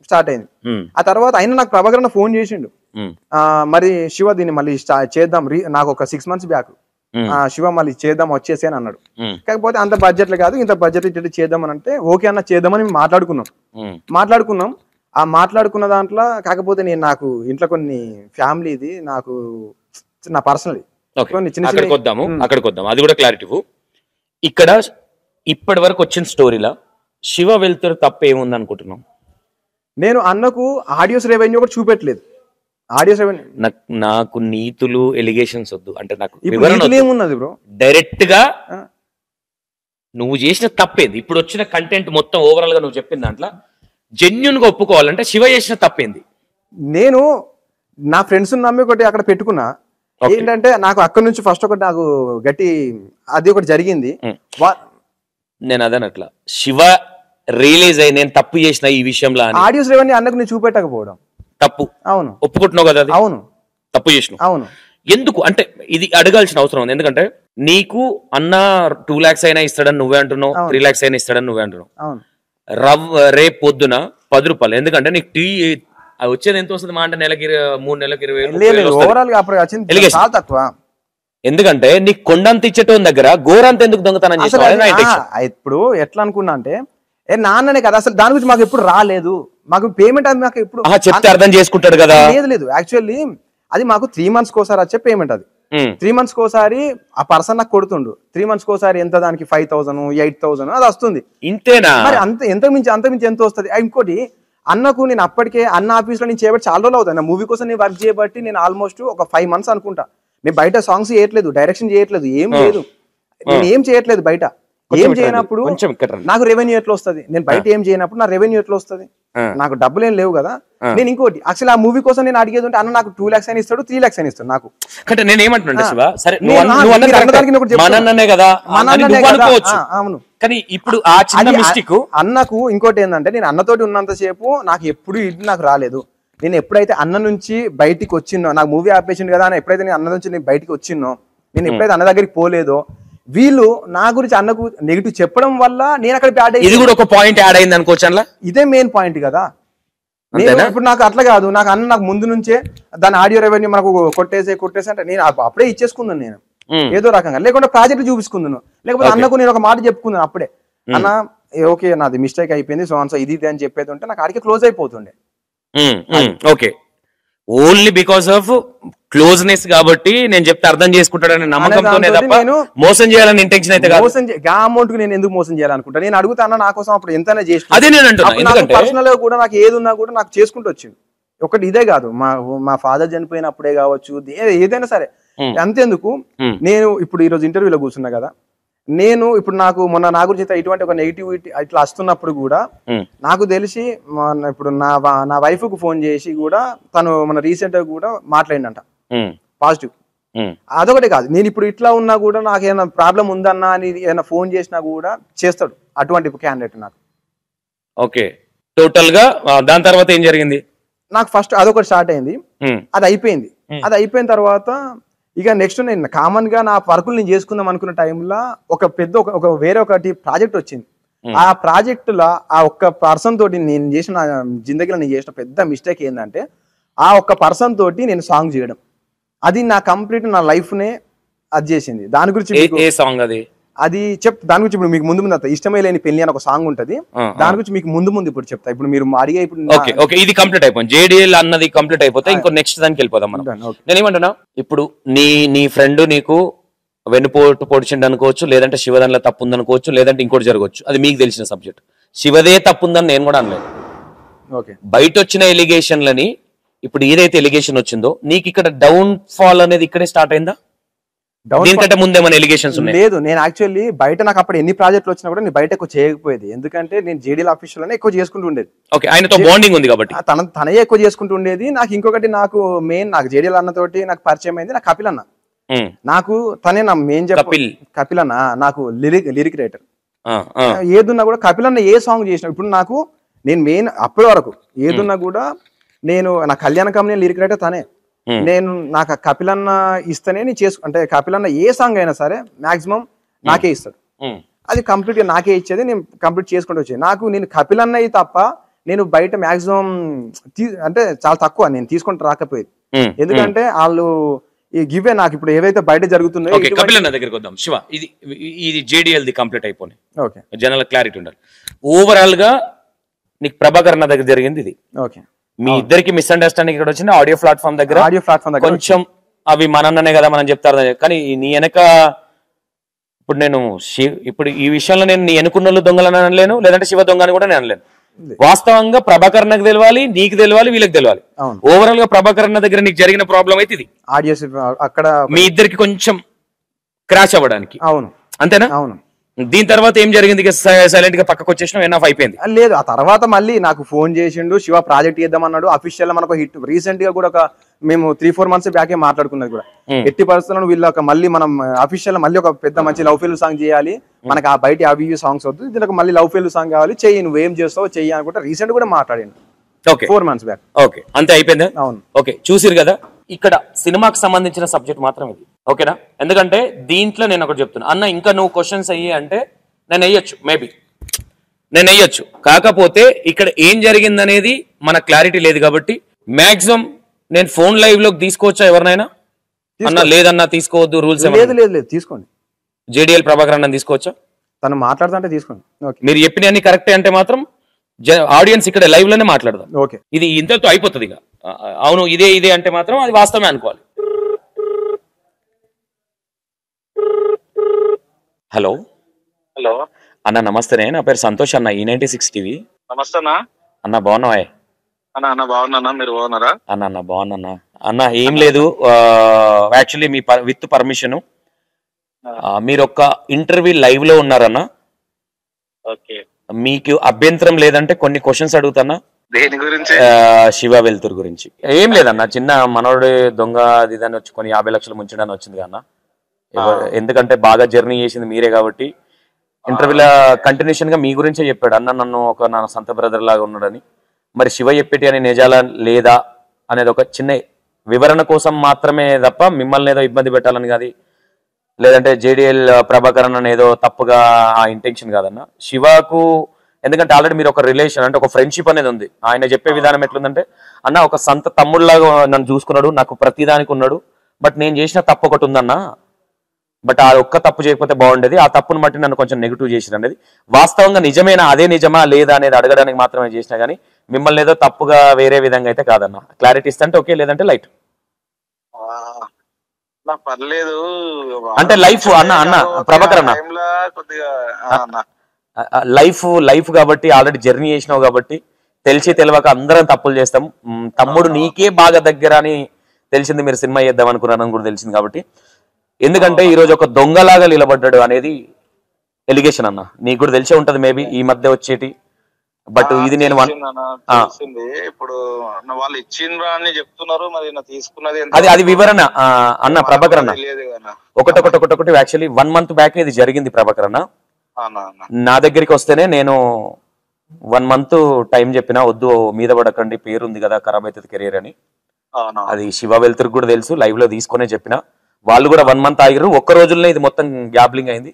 స్టార్ట్ అయింది. ఆ తర్వాత అయినా నాకు ప్రభాకర్ ఫోన్ చేసిండు, మరి శివ దీన్ని మళ్ళీ చేద్దాం, నాకు ఒక 6 months బ్యాక్ శివ మళ్ళీ చేద్దాం వచ్చేసి అని అన్నాడు. కాకపోతే అంత బడ్జెట్లు కాదు, ఇంత బడ్జెట్ ఇటు చేద్దాం అని అంటే ఓకే అన్న చేద్దామని మాట్లాడుకున్నాం. ఆ మాట్లాడుకున్న దాంట్లో కాకపోతే నాకు ఇంట్లో కొన్ని ఫ్యామిలీది నాకు నా పర్సనల్ అక్కడికి వద్దాం, అది కూడా క్లారిటీ. ఇక్కడ ఇప్పటి వరకు వచ్చిన స్టోరీలో శివ వెళ్తురు తప్ప ఏముంది అనుకుంటున్నాం? నేను అన్నకు ఆడియోస్ రెవెన్యూ కూడా చూపెట్టలేదు. ఆడియోస్ రెవెన్యూ నాకు నీతులు ఎలిగేషన్స్ వద్దు, అంటే నాకు ఏమున్నది బ్రో, డైరెక్ట్ గా నువ్వు చేసిన తప్పేంది, ఇప్పుడు వచ్చిన కంటెంట్ మొత్తం ఓవరాల్ గా నువ్వు చెప్పిన దాంట్లో జెన్యున్ గా ఒప్పుకోవాలంటే శివ చేసిన తప్పేంది? నేను నా ఫ్రెండ్స్ నమ్మి ఒకటి అక్కడ పెట్టుకున్నా. ఏంటంటే నాకు అక్కడ నుంచి ఫస్ట్ ఒకటి నాకు గట్టి అది ఒకటి జరిగింది. నేను అదనట్లా శివ రియలైజ్ అయ్యి నేను తప్పు చేసిన ఈ విషయంలో ఆడియోస్ రెవెన్యూ అన్నకు నేను చూపెట్టకపోవడం తప్పు. అవును, ఒప్పుకుంటున్నావు కదా? అవును, తప్పు చేసినావు. అవును. ఎందుకు అంటే ఇది అడగాల్సిన అవసరం ఉంది, ఎందుకంటే నీకు అన్న 2 lakhs అయినా ఇస్తాడని నువ్వే అంటున్నావు, 3 lakhs అయినా ఇస్తాడని నువ్వే అంటున్నావు. అవును. రేపు పొద్దున 10 రూపాయలు, ఎందుకంటే నీకు టీ వచ్చేది ఎంత వస్తుంది? మా అంటే నెలకి 3 నెలలకి 20,000 తక్కువ. ఎందుకంటే నీకు కొండంత ఇచ్చేటోని దగ్గర గోరంత ఎందుకు దొంగతనం చేస్తావు? ఇప్పుడు ఎట్లా అనుకున్నా అంటే నాన్ననే కదా, అసలు దాని గురించి మాకు ఎప్పుడు రాలేదు, మాకు పేమెంట్ అది మాకు ఎప్పుడు చెప్తే అర్థం చేసుకుంటాడు కదా. లేదు యాక్చువల్లీ అది మాకు 3 months కోసారి వచ్చే పేమెంట్. అది 3 months కోసారి ఆ పర్సన్ నాకు కొడుతుండు. 3 months కోసారి ఎంత దానికి 5,000 8,000 అది వస్తుంది. ఇంతేనా? మరి అంత మించి ఎంత వస్తుంది? ఇంకోటి అన్నకు నేను అప్పటికే అన్న ఆఫీస్ లో నేను చేయబట్టి చాలా రోజులు అవుతాయి. నా మూవీ కోసం నేను వర్క్ చేయబట్టి నేను ఆల్మోస్ట్ ఒక 5 months అనుకుంటా. నేను బయట సాంగ్స్ చేయట్లేదు, డైరెక్షన్ చేయట్లేదు, ఏం లేదు, నేను ఏం చేయట్లేదు. బయట ఏం చేయనప్పుడు నాకు రెవెన్యూ ఎట్లా వస్తుంది? నేను బయట ఏం చేయనప్పుడు నా రెవెన్యూ ఎట్లా వస్తుంది? నాకు డబ్బులు ఏం లేవు కదా. నేను ఇంకోటి అసలు ఆ మూవీ కోసం నేను అడిగేది ఉంటే అన్న నాకు 2 lakhs అని ఇస్తాడు, 3 lakhs అని ఇస్తాడు నాకు. అంటే నేను ఏమంటున్నా శివ, సరే అవును, కానీ ఇప్పుడు ఆ చిన్న మిస్టేక్ అన్నకు ఇంకోటి ఏంటంటే నేను అన్నతోటి ఉన్నంత సేపు నాకు ఎప్పుడు ఇది నాకు రాలేదు. నేను ఎప్పుడైతే అన్న నుంచి బయటికి వచ్చినో, నాకు మూవీ ఆపేసిండు కదా అని ఎప్పుడైతే నేను అన్న నుంచి నేను బయటికి వచ్చినో, నేను ఎప్పుడైతే అన్న దగ్గరికి పోలేదో, వీళ్ళు నా గురించి అన్నకు నెగిటివ్ చెప్పడం వల్ల నేను అక్కడ బ్యాడ్ అయ్యి, ఇది కూడా ఒక పాయింట్ యాడ్ అయింది అనుకోవచ్చు. అలా ఇదే మెయిన్ పాయింట్ కదా. ఇప్పుడు నాకు అట్లా కాదు, నాకు అన్న నాకు ముందు నుంచే దాని ఆడియో రెవెన్యూ మనకు కొట్టేసి అంటే నేను అప్పుడే ఇచ్చేసుకున్నాను నేను ఏదో రకంగా, లేకుంటే ప్రాజెక్ట్ చూపించుకున్నాను, లేకపోతే అన్నకు నేను ఒక మాట చెప్పుకున్నాను అప్పుడే, అన్న ఓకే నాది మిస్టేక్ అయిపోయింది సో ఇది అని చెప్పేది ఉంటే నాకు ఆడికి క్లోజ్ అయిపోతుండే. Okay, only because of closeness కాబట్టి నేను చెప్తే అర్థం చేసుకుంటాడని నమ్మకంతోనే తప్ప మోసం చేయాలని ఇంటెన్షన్ అయితే కాదు. ఆ అమౌంట్ కి నేను ఎందుకు మోసం చేయాలనుకుంటా? నేను అడుగుతాను నా కోసం అప్పుడు ఎంతైనా చేసి, అదే నేను అంటున్నా. పర్సనల్ గా కూడా నాకు ఏది ఉన్నా కూడా నాకు చేసుకుంటూ వచ్చింది. ఒకటి ఇదే కాదు, మా ఫాదర్ చనిపోయినప్పుడే కావచ్చు, ఏదైనా సరే అంతేందుకు. నేను ఇప్పుడు ఈ రోజు ఇంటర్వ్యూలో కూర్చున్నా కదా, నేను ఇప్పుడు నాకు మొన్న నా గురించి ఇటువంటి ఒక నెగిటివిటీ ఇట్లా వస్తున్నప్పుడు కూడా నాకు తెలిసి ఇప్పుడు నా వైఫ్ కు ఫోన్ చేసి కూడా తను మన రీసెంట్ గా కూడా మాట్లాడిందంట పాజిటివ్. అదొకటి కాదు, నేను ఇప్పుడు ఇట్లా ఉన్నా కూడా నాకు ఏమైనా ప్రాబ్లం ఉందన్నా అని ఏమైనా ఫోన్ చేసినా కూడా చేస్తాడు అటువంటి క్యాండిడేట్ నాకు. ఓకే, టోటల్ గా దాని తర్వాత ఏం జరిగింది? నాకు ఫస్ట్ అదొకటి స్టార్ట్ అయింది, అది అయిపోయింది. అది అయిపోయిన తర్వాత ఇక నెక్స్ట్ నేను కామన్ గా నా వర్కులు నేను చేసుకుందాం అనుకున్న టైంలో ఒక పెద్ద ఒక వేరే ఒకటి ప్రాజెక్ట్ వచ్చింది. ఆ ప్రాజెక్ట్ లో ఆ ఒక్క పర్సన్ తోటి నేను చేసిన జిందగీలో నేను చేసిన పెద్ద మిస్టేక్ ఏంటంటే ఆ ఒక్క పర్సన్ తోటి నేను సాంగ్ చేయడం. అది నా కంప్లీట్ నా లైఫ్ నే అది చేసింది. దాని గురించి సాంగ్ అది దాని గురించి ఇప్పుడు మీకు ముందు ఇష్టమే లేని పెళ్లి అని ఒక సాంగ్ ఉంటది. దాని గురించి మీకు ముందు ఇప్పుడు చెప్తా. ఇప్పుడు మీరు అడిగే ఇప్పుడు ఇది కంప్లీట్ అయిపోయింది, జేడిఎల్ అన్నది కంప్లీట్ అయిపోతే ఇంకో నెక్స్ట్ దానికి వెళ్ళిపోదాం మనం. నేనేమంటున్నా, ఇప్పుడు నీ ఫ్రెండ్ నీకు వెన్నుపోటు పొడిచిండు అనుకోవచ్చు, లేదంటే శివదానిలో తప్పు ఉందనుకోవచ్చు, లేదంటే ఇంకోటి జరగవచ్చు, అది మీకు తెలిసిన సబ్జెక్ట్. శివదే తప్పు ఉందని నేను కూడా అనలేదు. బయట వచ్చిన ఎలిగేషన్లని ఇప్పుడు ఏదైతే ఎలిగేషన్ వచ్చిందో నీకు ఇక్కడ డౌన్ ఫాల్ అనేది ఇక్కడే స్టార్ట్ అయిందా? దీనికంటే ముందేమైనా ఎలిగేషన్స్ ఉన్నాయి? లేదు, నేను యాక్చువల్లీ బయట నాకు అప్పుడు ఎన్ని ప్రాజెక్టులు వచ్చినా కూడా నేను బయట ఎక్కువ చేయకపోయేది, ఎందుకంటే నేను జేడీఎల్ ఆఫీషియల్ లోనే ఎక్కువ చేసుకుంటూ ఉండేది. ఆయనతో బాండింగ్ ఉంది కాబట్టి తనయే ఎక్కువ చేసుకుంటూ ఉండేది. నాకు ఇంకొకటి నాకు జేడీఎల్ అన్నతోటి నాకు పరిచయం అయింది, నాకు కపిల్ అన్న. నాకు తనే నా మెయిన్ కపిల్ అన్న నాకు లిరిక్ రైటర్. ఏదున్నా కూడా కపిల్ అన్న ఏ సాంగ్ చేసిన ఇప్పుడు నాకు నేను మెయిన్ అప్పటి వరకు ఏదున్నా కూడా నేను నా కళ్యాణ కంపెనీ లిరిక్ రైటర్ తనే. నేను నాకు కపిల్ అన్న ఇస్తేనే నేను అంటే కపిల్ అన్న ఏ సాంగ్ అయినా సరే మాక్సిమం నాకే ఇస్తాడు. అది కంప్లీట్ గా నాకే ఇచ్చేది, నేను కంప్లీట్ చేసుకుంటూ వచ్చేది. నేను కపిల్ అన్నవి తప్ప నేను బయట మాక్సిమం అంటే చాలా తక్కువ నేను తీసుకుంటూ రాకపోయేది. ఎందుకంటే వాళ్ళు ఈ గివే నాకు ఇప్పుడు ఏవైతే బయట జరుగుతున్నాయో. కపిల్ అన్న దగ్గరికి వద్దాం. శివ, ఇది జేడీఎల్ ది కంప్లీట్ అయిపోయింది, జనరల్ క్లారిటీ ఉండాలి. ఓవరాల్ గా నీకు ప్రభాకర్ అన్న దగ్గర జరిగింది ఇది. మీ ఇద్దరికి మిస్అండర్స్టాండింగ్ ఇక్కడ వచ్చింది ఆడియో ప్లాట్ఫామ్ దగ్గర కొంచెం అవి మనన్ననే కదా మనం చెప్తారు. కానీ నీ వెనక ఇప్పుడు ఈ విషయంలో నేను నీ వెనుకున్న దొంగలని అనలేను, లేదంటే శివ దొంగ అని కూడా నేను అనలేను. వాస్తవంగా ప్రభాకర్ అన్నకు తెలియాలి, నీకు తెలియాలి, వీళ్ళకి తెలియాలి. ఓవరాల్ గా ప్రభాకర్ అన్న దగ్గర నీకు జరిగిన ప్రాబ్లం అయితే ఇది అక్కడ మీ ఇద్దరికి కొంచెం క్రాష్ అవ్వడానికి. అవును, అంతేనా? అవును. దీని తర్వాత ఏం జరిగింది? సైలెంట్ గా పక్కకు వచ్చేసిన ఎన్ఆఫ్ అయిపోయింది. లేదు, ఆ తర్వాత మళ్ళీ నాకు ఫోన్ చేసిండు, శివ ప్రాజెక్ట్ చేద్దామన్నాడు. అఫీషియల్ మనకు హిట్ రీసెంట్ గా కూడా మేము 3-4 months బ్యాకే మాట్లాడుకున్నది కూడా. ఎట్టి పరిస్థితుల్లో వీళ్ళు మళ్ళీ మనం అఫీషియల్ మళ్ళీ ఒక పెద్ద మంచి లవ్ ఫెయిల్ సాంగ్ చేయాలి, మనకు ఆ బయట అవి సాంగ్స్ వద్దు, దీనికి మళ్ళీ లవ్ ఫెయిల్ సాంగ్ కావాలి, చెయ్యి నువ్వేం చేస్తావు చెయ్యి అనుకుంటా రీసెంట్ కూడా మాట్లాడాను 4 months బ్యాక్. ఓకే, అంతే అయిపోయిందా? అవును. ఓకే, చూసిరు కదా, ఇక్కడ సినిమాకి సంబంధించిన సబ్జెక్ట్ మాత్రం ఇది. ఓకేనా? ఎందుకంటే దీంట్లో నేను ఒకటి చెప్తున్నా అన్న, ఇంకా నువ్వు క్వశ్చన్స్ అయ్యి అంటే నేను వేయచ్చు, మేబీ నేను వేయచ్చు. కాకపోతే ఇక్కడ ఏం జరిగింది అనేది మన క్లారిటీ లేదు కాబట్టి మాక్సిమం నేను ఫోన్ లైవ్ లోకి తీసుకోవచ్చా ఎవరినైనా? అన్న లేదన్నా తీసుకోవద్దు, రూల్స్ లేదు తీసుకోండి. జేడీఎల్ ప్రభాకర్ అన్న తీసుకోవచ్చా? తను మాట్లాడుతుంటే తీసుకోండి. మీరు చెప్పిన అన్ని కరెక్టే అంటే మాత్రం ఆడియన్స్ ఇక్కడ లైవ్ లోనే మాట్లాడదాం. ఓకే, ఇది ఇంతతో అయిపోతుంది. ఇక అవును ఇదే అంటే మాత్రం అది వాస్తవమే అనుకోవాలి. హలో హలో అన్న, నమస్తే. నా పేరు సంతోష్ అన్న, E96 టీవీ. నమస్తే అన్న, బాగున్నావా? అన్న బాగున్నా, మీరు బాగున్నారా? అన్న బాగున్నా అన్న. ఏం లేదు, యాక్చువల్లీ మీ విత్ పర్మిషన్ మీరు ఒక ఇంటర్వ్యూ లైవ్ లో ఉన్నారన్న. ఓకే, మీకు అభ్యంతరం లేదంటే కొన్ని క్వశ్చన్స్ అడుగుతానా? దేని గురించి? శివ వెల్తురు గురించి. ఏం లేదన్న, చిన్న మనోడి దొంగ ఇదని వచ్చి కొన్ని 50 లక్షలు ముంచడానికి వచ్చింది కన్నా. ఎందుకంటే బాగా జర్నీ చేసింది మీరే కాబట్టి ఇంటర్వ్యూలో కంటిన్యూషన్ గా మీ గురించే చెప్పాడు. అన్న నన్ను నా సొంత బ్రదర్ లాగా ఉన్నాడని. మరి శివ చెప్పేటి అని నిజాలా లేదా అనేది ఒక చిన్న వివరణ కోసం మాత్రమే తప్ప మిమ్మల్ని ఏదో ఇబ్బంది పెట్టాలని కాదు, లేదంటే జేడీఎల్ ప్రభాకర్ అన్న ఏదో తప్పుగా ఆ ఇంటెన్షన్ కాదన్న. శివకు ఎందుకంటే ఆల్రెడీ మీరు ఒక రిలేషన్ అంటే ఒక ఫ్రెండ్షిప్ అనేది ఉంది. ఆయన చెప్పే విధానం ఎట్లుందంటే, అన్న ఒక సొంత తమ్ముళ్ళలాగా నన్ను చూసుకున్నాడు, నాకు ప్రతిదానికి ఉన్నాడు, బట్ నేను చేసిన తప్పు ఒకటి ఉందన్న, బట్ ఆ ఒక్క తప్పు చేయకపోతే బాగుండేది, ఆ తప్పును బట్టి నన్ను కొంచెం నెగిటివ్ చేసిన అనేది వాస్తవంగా నిజమేనా, అదే నిజమా లేదా అనేది అడగడానికి మాత్రమే చేసినా కానీ మిమ్మల్ని ఏదో తప్పుగా వేరే విధంగా అయితే కాదన్న. క్లారిటీ ఇస్తే ఓకే, లేదంటే లైట్ పర్లేదు. అంటే లైఫ్ అన్న ప్రభాకర్ అన్న లైఫ్ కాబట్టి ఆల్రెడీ జర్నీ చేసినావు కాబట్టి తెలిసి తెలియక అందరం తప్పులు చేస్తాం. తమ్ముడు నీకే బాగా దగ్గర అని తెలిసింది, మీరు సినిమా చేద్దాం అనుకున్నారని కూడా తెలిసింది కాబట్టి. ఎందుకంటే ఈ రోజు ఒక దొంగలాగా నిలబడ్డాడు అనేది ఎలిగేషన్ అన్న, నీకు కూడా తెలిసే ఉంటది మేబీ ఈ మధ్య వచ్చేటి. బట్ ఇది నేను ఇప్పుడు వాళ్ళు ఇచ్చిండ్రా అని చెప్తున్నారు, మరి తీసుకున్నది అది వివరణ అన్న. ప్రభాకర్ అన్న ఒకటి యాక్చువల్లీ 1 month బ్యాక్ ఇది జరిగింది. ప్రభాకర్ అన్న నా దగ్గరికి వస్తేనే నేను 1 month టైం చెప్పినా వద్దు మీద పడకండి, పేరుంది కదా ఖరాబ్ అవుతుంది కెరీర్ అని. అవును. అది శివ వెల్తురికి కూడా తెలుసు, లైవ్ లో తీసుకునే చెప్పిన. వాళ్ళు కూడా 1 month ఆగిరు. ఒక్క రోజుల్లో ఇది మొత్తం గ్యాబ్లింగ్ అయింది.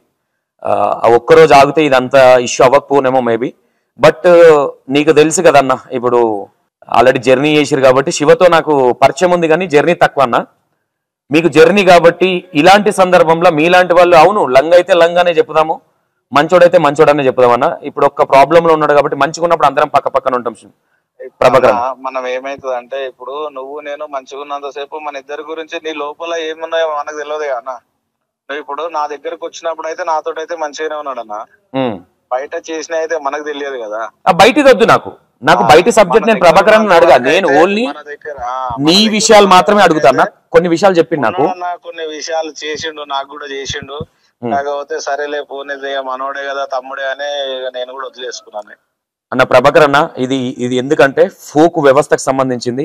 ఆ ఒక్క రోజు ఆగితే ఇదంతా ఇష్యూ అవ్వకపోనేమో మేబీ. బట్ నీకు తెలుసు కదన్న, ఇప్పుడు ఆల్రెడీ జర్నీ చేసిరు కాబట్టి శివతో నాకు పరిచయం ఉంది, కానీ జర్నీ తక్కువ అన్న. మీకు జర్నీ కాబట్టి ఇలాంటి సందర్భంలో మీలాంటి వాళ్ళు అవును లంగ్ అయితే లంగానే చెప్పుదాము, మంచోడైతే మంచోడనే చెప్పుదామన్నా. ఇప్పుడు ఒక్క ప్రాబ్లం లో ఉన్నాడు కాబట్టి మంచిగా ఉన్నప్పుడు అందరం పక్క పక్కన ఉంటాం. ప్రభాకర్ మనం ఏమైతుంది అంటే, ఇప్పుడు నువ్వు నేను మంచిగా ఉన్నంత సేపు మన ఇద్దరి గురించి నీ లోపల ఏమున్నాయో మనకు తెలియదు అన్న. నువ్వు ఇప్పుడు నా దగ్గరకు వచ్చినప్పుడు అయితే నాతో అయితే మంచిగానే ఉన్నాడన్న, బయట చేసిన అయితే మనకు తెలియదు కదా. బయటది వద్దు నాకు, నాకు బయట సబ్జెక్ట్ నేను ప్రభాకర్ అని అడగా. నేను ఓన్లీ నీ విషయాలు మాత్రమే అడుగుతాను. కొన్ని విషయాలు చెప్పిండు నాకు, కొన్ని విషయాలు చేసిండు, నాకు కూడా చేసిండు. కాకపోతే సరేలే పోనీ మనోడే కదా తమ్ముడే అని నేను కూడా వదిలేసుకున్నాను అన్న. ప్రభాకర్ అన్న, ఇది ఎందుకంటే ఫోక్ వ్యవస్థకు సంబంధించింది.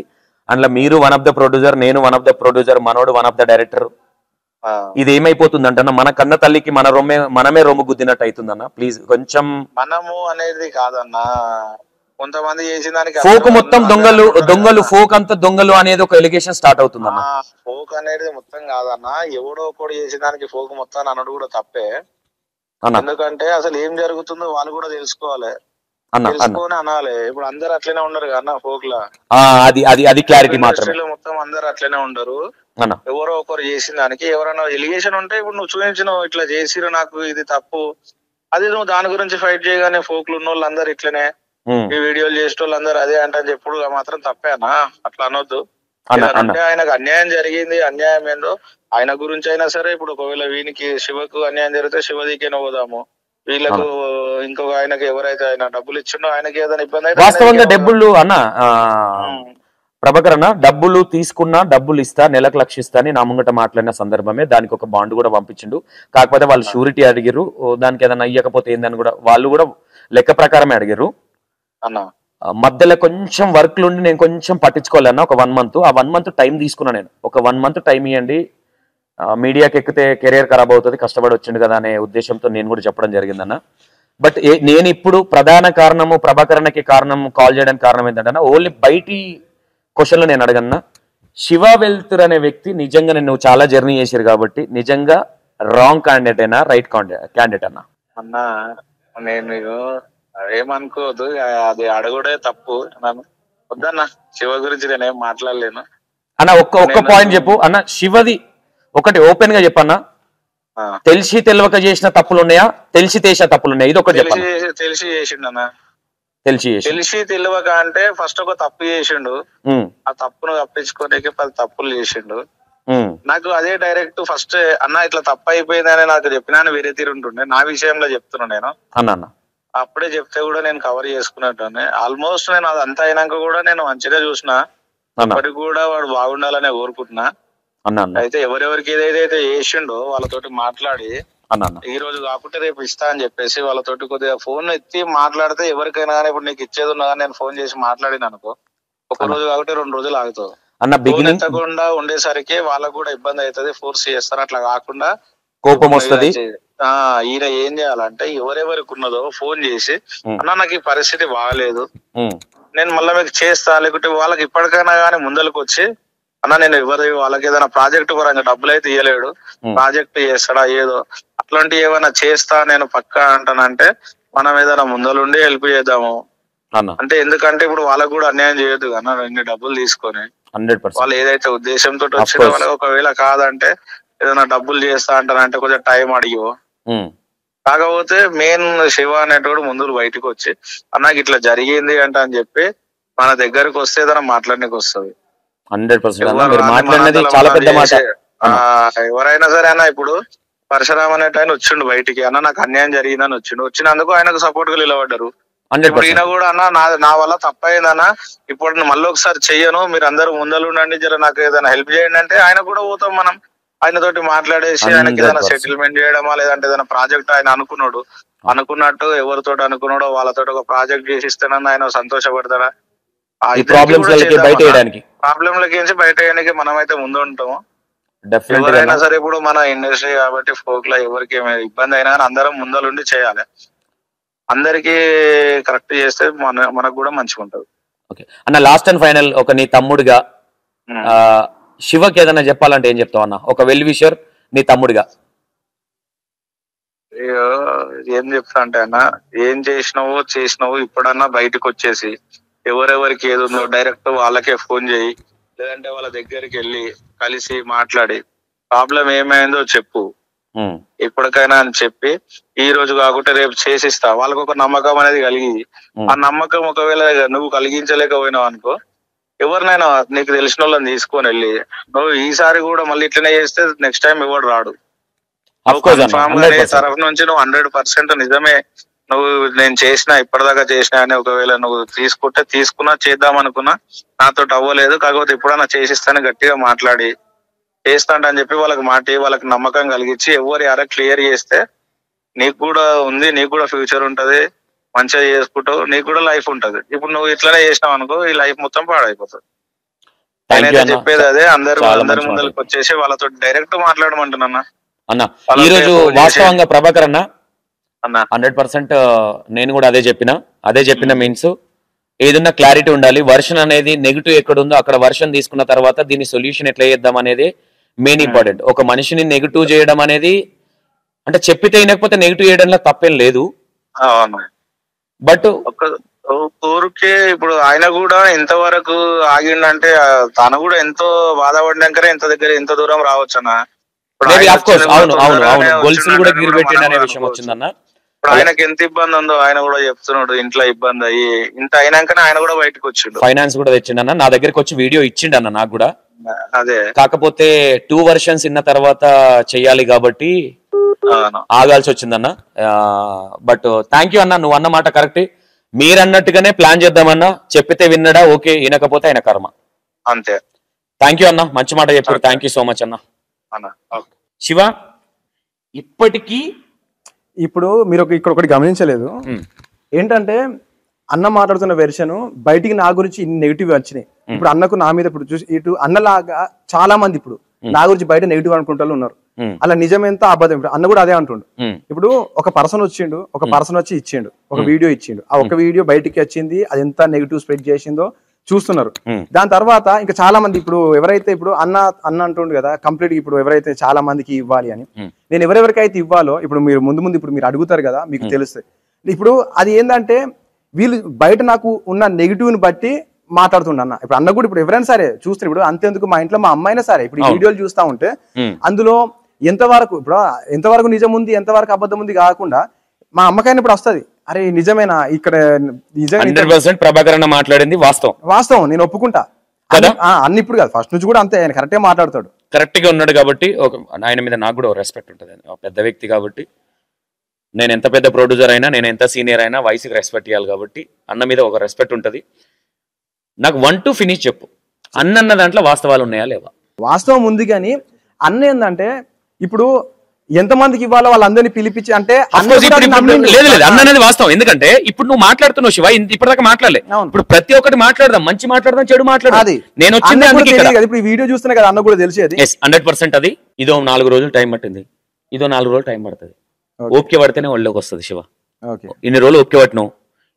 అందులో మీరు 1 of the ప్రొడ్యూసర్, నేను 1 of the ప్రొడ్యూసర్, మనోడు 1 of the డైరెక్టర్. ఇది ఏమైపోతుంది అంటన్నా, మన కన్న తల్లికి మనమే రొమ్ము గుద్దినట్టు అవుతుందన్న. ప్లీజ్ కొంచెం మనము అనేది కాదన్నా, కొంతమంది చేసిన దానికి ఫోక్ మొత్తం దొంగలు ఫోక్ అంతా దొంగలు అనేది ఒక ఎలిగేషన్ స్టార్ట్ అవుతుందన్న. ఫోక్ అనేది మొత్తం కాదన్నా, ఎవడో ఒకటి చేసిన దానికి ఫోక్ మొత్తం అనడు కూడా తప్పే. ఎందుకంటే అసలు ఏం జరుగుతుందో వాళ్ళు కూడా తెలుసుకోవాలి, తెలుసుకొని అనాలి. ఇప్పుడు అందరు అట్లనే ఉండరు కదా ఫోక్ లా, అది క్లారిటీ మాత్రమే. మొత్తం అందరు అట్లనే ఉండరు. ఎవరో ఒకరు చేసిన దానికి ఎవరైనా ఎలిగేషన్ ఉంటే, ఇప్పుడు నువ్వు చూపించినావు ఇట్లా చేసిరు నాకు ఇది తప్పు, అది నువ్వు దాని గురించి ఫైట్ చేయగానే ఫోక్లు ఉన్న వాళ్ళు అందరు ఇట్లనే ఈ వీడియోలు చేసే వాళ్ళు అందరు అదే అంటే చెప్పుడు మాత్రం తప్పేనా? అట్లా అనొద్దు. అంటే ఆయనకు అన్యాయం జరిగింది, అన్యాయం ఏందో ఆయన గురించి అయినా సరే. ఇప్పుడు ఒకవేళ వీనికి శివకు అన్యాయం జరిగితే శివదికేనే పోదాము, వీళ్ళకు ఇంకొక ఆయనకి ఎవరైతే ఆయన డబ్బులు ఇచ్చిండో ఆయనకి ఏదైనా ఇబ్బంది అయితే వాస్తవంగా డబ్బులు అన్న ప్రభాకర్ అన్న, డబ్బులు తీసుకున్నా డబ్బులు ఇస్తా, నెలకు 1,00,000 ఇస్తా అని నా ముంగట మాట్లాడిన సందర్భమే. దానికి ఒక బాండ్ కూడా పంపించిండు. కాకపోతే వాళ్ళు షూరిటీ అడిగిరు, దానికి ఏదైనా అయ్యకపోతే ఏందని కూడా వాళ్ళు కూడా లెక్క ప్రకారమే అడిగారు అన్న. మధ్యలో కొంచెం వర్క్లు ఉండి నేను కొంచెం పట్టించుకోలేన్న. ఒక 1 month, ఆ 1 month టైం తీసుకున్నా నేను. ఒక 1 month టైం ఇవ్వండి, మీడియాకి ఎక్కితే కెరియర్ ఖరాబ్ అవుతుంది, కష్టపడి వచ్చిండు కదా అనే ఉద్దేశంతో నేను కూడా చెప్పడం జరిగిందన్న. బట్ నేను ఇప్పుడు ప్రధాన కారణము ప్రభాకరణకి కారణం కాల్ చేయడానికి కారణం ఏంటంటే, ఓన్లీ బయటి క్వశ్చన్లో నేను అడగన్నా, శివ వెల్తుర్ అనే వ్యక్తి నిజంగా నువ్వు చాలా జర్నీ చేశారు కాబట్టి నిజంగా రాంగ్ క్యాండిడేట్ అయినా రైట్ క్యాండిడేట్ అన్నా? అన్నా నేను ఏమనుకోవద్దు, అది అడగడే తప్పు. నన్ను వద్దన్నా, శివ గురించి నేనేం మాట్లాడలేను అన్న. ఒక్క పాయింట్ చెప్పు అన్న, శివది ఒకటి ఓపెన్ గా చెప్పన్నా. తెలిసి తెలియక చేసిన తప్పులు ఉన్నాయా, తెలిసి చేసిన తప్పులు ఉన్నాయా? ఇది ఒకటి చెప్పండి. తెలిసి చేసిండన్నా, తెలిసి తెలియక అంటే ఫస్ట్ ఒక తప్పు చేసిండు, ఆ తప్పును తప్పించుకోనికి 10 తప్పులు చేసిండు. నాకు అదే డైరెక్ట్ ఫస్ట్ అన్న ఇట్లా తప్పు అయిపోయిందని నాకు చెప్పినా వేరే తీరు ఉంటుండే. నా విషయంలో చెప్తున్నా నేను అన్న, అప్పుడే చెప్తే కూడా నేను కవర్ చేసుకున్నట్టు. ఆల్మోస్ట్ నేను అది అంతా అయినాక కూడా నేను మంచిగా చూసిన, ఇప్పటికి కూడా వాడు బాగుండాలనే కోరుకుంటున్నా. అయితే ఎవరెవరికి ఏదైతే చేసిండో వాళ్ళతోటి మాట్లాడి ఈ రోజు కాకుంటే రేపు ఇస్తా అని చెప్పేసి వాళ్ళతోటి కొద్దిగా ఫోన్ ఎత్తి మాట్లాడితే ఎవరికైనా కానీ ఇప్పుడు నీకు ఇచ్చేది ఉన్నా నేను ఫోన్ చేసి మాట్లాడిన అనుకో, ఒక రోజు కాకుంటే 2 రోజులు ఆగుతావు. ఫోన్ ఎత్తకుండా ఉండేసరికి వాళ్ళకు కూడా ఇబ్బంది అవుతుంది, ఫోర్స్ చేస్తారు. అట్లా కాకుండా కోపం వస్తుంది. ఈయన ఏం చేయాలంటే ఎవరెవరికి ఉన్నదో ఫోన్ చేసి, అన్న నాకు ఈ పరిస్థితి బాగలేదు, నేను మళ్ళీ మీకు చేస్తా, లేకుంటే వాళ్ళకి ఇప్పటికైనా కానీ ముందరకు వచ్చి అన్న నేను వాళ్ళకి ఏదైనా ప్రాజెక్ట్ పరంగా డబ్బులు అయితే ఇవ్వలేడు, ప్రాజెక్ట్ చేస్తాడా ఏదో అట్లాంటివి ఏమైనా చేస్తా నేను పక్కా అంటానంటే మనం ఏదైనా ముందలుండి హెల్ప్ చేద్దాము. అంటే ఎందుకంటే ఇప్పుడు వాళ్ళకు కూడా అన్యాయం చేయొద్దు కదా, ఇన్ని డబ్బులు తీసుకొని. వాళ్ళు ఏదైతే ఉద్దేశంతో వచ్చినా వాళ్ళకి ఒకవేళ కాదంటే ఏదైనా డబ్బులు చేస్తా అంటానంటే కొంచెం టైం అడిగో. కాకపోతే మెయిన్ శివ అనేటోడు ముందు బయటకు వచ్చి అన్నకి ఇట్లా జరిగింది అంట అని చెప్పి మన దగ్గరకు వస్తే ఏదైనా మాట్లాడడానికి వస్తుంది. 100% ఎవరైనా సరే అన్న, ఇప్పుడు పరశురామ్ అనేట ఆయన వచ్చిండు బయటికి, అన్న నాకు అన్యాయం జరిగిందని వచ్చినందుకు ఆయనకు సపోర్ట్ గా నిలబడ్డారు. ఇప్పుడు ఈయన కూడా అన్న నా వల్ల తప్పైందన్న, ఇప్పుడు మళ్ళీ ఒకసారి చెయ్యను, మీరు అందరూ ముందలుండండి, జర నాకు ఏదైనా హెల్ప్ చేయండి అంటే ఆయన కూడా పోతాం మనం. ఆయన తోటి మాట్లాడేసి ఆయనకి ఏదైనా సెటిల్మెంట్ చేయడమా, లేదంటే ఏదైనా ప్రాజెక్ట్ ఆయన అనుకున్నట్టు ఎవరితో అనుకున్నాడో వాళ్ళతో ఒక ప్రాజెక్ట్ చేసిస్తేనన్నా ఆయన సంతోషపడతాడా? ప్రాబ్లంలోకి బయట వేయడానికి మనమైతే ముందు ఉంటాము. ఎవరైనా సరే ఇప్పుడు మన ఇండస్ట్రీ కాబట్టి ఫోక్ లో ఎవరికి ఇబ్బంది అయినా అందరం ముందలుండి చేయాలి. అందరికి కరెక్ట్ చేస్తే మనకు కూడా మంచిగా ఉంటది. ఓకే అన్న, లాస్ట్ అండ్ ఫైనల్ ఒక నీ తమ్ముడిగా శివకి ఏదైనా చెప్పాలంటే ఏం చెప్తావు అన్న, ఒక వెల్ విషర్ నీ తమ్ముడిగా? ఏం చెప్తా అంటే అన్న, ఏం చేసినావు ఇప్పుడన్నా బయటకు వచ్చేసి ఎవరెవరికి ఏది ఉందో డైరెక్ట్ వాళ్ళకే ఫోన్ చేయి, లేదంటే వాళ్ళ దగ్గరికి వెళ్ళి కలిసి మాట్లాడి ప్రాబ్లం ఏమైందో చెప్పు ఇప్పటికైనా అని చెప్పి, ఈ రోజు కాకుంటే రేపు చేసిస్తా వాళ్ళకు ఒక నమ్మకం అనేది కలిగి, ఆ నమ్మకం ఒకవేళ నువ్వు కలిగించలేకపోయినావు అనుకో, ఎవరినైనా నీకు తెలిసిన వాళ్ళని తీసుకొని వెళ్ళి నువ్వు ఈసారి కూడా మళ్ళీ ఇట్లనే చేస్తే నెక్స్ట్ టైం ఎవడు రాడు. తరఫు నుంచి నువ్వు 100% నిజమే నువ్వు నేను చేసిన ఇప్పటిదాకా చేసిన అని ఒకవేళ నువ్వు తీసుకున్నా చేద్దాం అనుకున్నా, నాతో అవ్వలేదు కాకపోతే ఎప్పుడన్నా చేసిస్తాను గట్టిగా మాట్లాడి చేస్తాంట అని చెప్పి వాళ్ళకి వాళ్ళకి నమ్మకం కలిగించి ఎవరి క్లియర్ చేస్తే నీకు కూడా ఉంది, నీకు కూడా ఫ్యూచర్ ఉంటది, మంచిగా చేసుకుంటావు, నీకు కూడా లైఫ్ ఉంటది. ఇప్పుడు నువ్వు ఇట్లనే చేసినావు అనుకో, ఈ లైఫ్ మొత్తం పాడైపోతుంది. నేనైతే చెప్పేది అదే, అందరి ముందరికి వచ్చేసి వాళ్ళతో డైరెక్ట్ మాట్లాడమంటున్నా అన్న. ఈ రోజు వాస్తవంగా ప్రభాకర్ అన్న 100% నేను కూడా అదే చెప్పిన మీన్స్ ఏదన్నా క్లారిటీ ఉండాలి. వర్షన్ అనేది నెగిటివ్ ఎక్కడ ఉందో అక్కడ వర్షన్ తీసుకున్న తర్వాత దీని సొల్యూషన్ ఎట్లా చేద్దాం అనేది మెయిన్ ఇంపార్టెంట్. ఒక మనిషిని నెగిటివ్ చేయడం అనేది అంటే చెప్పితే వినకపోతే నెగిటివ్ చేయడంలో తప్పేం లేదు. బట్ ఊరికే ఇప్పుడు ఆయన కూడా ఎంతవరకు ఆగిండంటే తను కూడా ఎంతో బాధపడినాకనే ఎంత దూరం రావచ్చు అన్న. గొలుసులు కూడా గిరిపెట్టిండు అనే విషయం వచ్చిందన్న. ఇప్పుడు ఆయనకి ఎంత ఇబ్బంది ఉందో ఆయన కూడా చెప్తున్నాడు, ఇంట్లో ఇబ్బంది అయ్యి ఇంత అయినాకనే ఆయన కూడా బయటకు వచ్చిండు, ఫైనాన్స్ కూడా తెచ్చిండన్న, నా దగ్గరికి వచ్చి వీడియో ఇచ్చిండన్న నాకు కూడా. అదే కాకపోతే 2 versions ఇన్న తర్వాత చెయ్యాలి కాబట్టి ఆగాల్సి వచ్చిందన్న. బట్ థ్యాంక్ యూ అన్న, నువ్వు అన్న మాట కరెక్ట్. మీరు అన్నట్టుగానే ప్లాన్ చేద్దామన్నా, చెప్పితే విన్నడా ఓకే, వినకపోతే ఆయన కర్మ అంతే. థ్యాంక్ యూ అన్న, మంచి మాట చెప్పారు. థ్యాంక్ యూ సో మచ్ అన్న. శివ ఇప్పటికీ ఇప్పుడు మీరు ఇక్కడ ఒకటి గమనించలేదు ఏంటంటే, అన్న మాట్లాడుతున్న వెర్షన్ బయటికి నా గురించి ఇన్ని నెగిటివ్ వచ్చినాయి. ఇప్పుడు అన్నకు నా మీద ఇప్పుడు చూసి ఇటు అన్నలాగా చాలా మంది ఇప్పుడు నా గురించి బయట నెగిటివ్ అనుకుంటూ ఉన్నారు. అలా నిజమెంత అబద్ధం. ఇప్పుడు అన్న కూడా అదే అంటుండు. ఇప్పుడు ఒక పర్సన్ వచ్చి ఇచ్చిండు, ఒక వీడియో ఇచ్చిండు, ఆ ఒక వీడియో బయటికి వచ్చింది, అది ఎంత నెగిటివ్ స్ప్రెడ్ చేసిందో చూస్తున్నారు. దాని తర్వాత ఇంకా చాలా మంది ఇప్పుడు ఎవరైతే ఇప్పుడు అన్న అంటుండు కదా కంప్లీట్ ఇప్పుడు ఎవరైతే చాలా మందికి ఇవ్వాలి అని, నేను ఎవరెవరికైతే ఇవ్వాలో ఇప్పుడు మీరు ముందు ఇప్పుడు మీరు అడుగుతారు కదా, మీకు తెలుస్తుంది. ఇప్పుడు అది ఏంటంటే వీళ్ళు బయట నాకు ఉన్న నెగిటివ్ ని బట్టి మాట్లాడుతుండ అన్న. ఇప్పుడు అన్న కూడా ఇప్పుడు ఎవరైనా సరే చూస్తారు. ఇప్పుడు అంతేందుకు మా ఇంట్లో మా అమ్మాయినా సరే ఇప్పుడు ఈ వీడియోలు చూస్తా ఉంటే అందులో ఎంతవరకు నిజం ఉంది ఎంతవరకు అబద్ధం ఉంది కాకుండా మా అమ్మకైనా ఇప్పుడు వస్తుంది, అరే నిజమేనా ఇక్కడ నిజంగా 100% ప్రభాకర్ అన్న మాట్లాడింది వాస్తవం, నేను ఒప్పుకుంటా అన్ని. ఇప్పుడు కాదు ఫస్ట్ నుంచి కూడా అంతే, ఆయన కరెక్ట్ గా మాట్లాడతాడు, కరెక్ట్ గా ఉన్నాడు కాబట్టి ఆయన మీద నాకు కూడా రెస్పెక్ట్ ఉంటుంది. పెద్ద వ్యక్తి కాబట్టి, నేను ఎంత పెద్ద ప్రొడ్యూసర్ అయినా, నేను ఎంత సీనియర్ అయినా వయసుకి రెస్పెక్ట్ ఇవ్వాలి కాబట్టి అన్న మీద ఒక రెస్పెక్ట్ ఉంటుంది. నాకు 1 to ఫినిష్ చెప్పు, అన్న దాంట్లో వాస్తవాలు ఉన్నాయా లేవా? వాస్తవం ఉంది, కానీ అన్న ఏంటంటే ఇప్పుడు ఎంతమందికి ఇవ్వాలో వాళ్ళందరినీ పిలిపించి అంటే లేదు అన్న అనేది వాస్తవం. ఎందుకంటే ఇప్పుడు నువ్వు మాట్లాడుతున్నావు శివ, ఇప్పటిదాకా మాట్లాడలే. ఇప్పుడు ప్రతి ఒక్కటి మాట్లాడదాం, మంచి మాట్లాడదాం, చెడు మాట్లాడదాం. నేను వచ్చింది ఇప్పుడు వీడియో చూస్తున్నా కదా అన్న కూడా తెలిసేది. 100% అది. ఇదో 4 రోజులు టైం పట్టింది, ఇదో 4 రోజులు టైం పడుతుంది. ఓపిక పడితేనే ఒళ్ళోకి వస్తుంది శివ. ఇన్ని రోజులు ఓపిక పట్టినావు,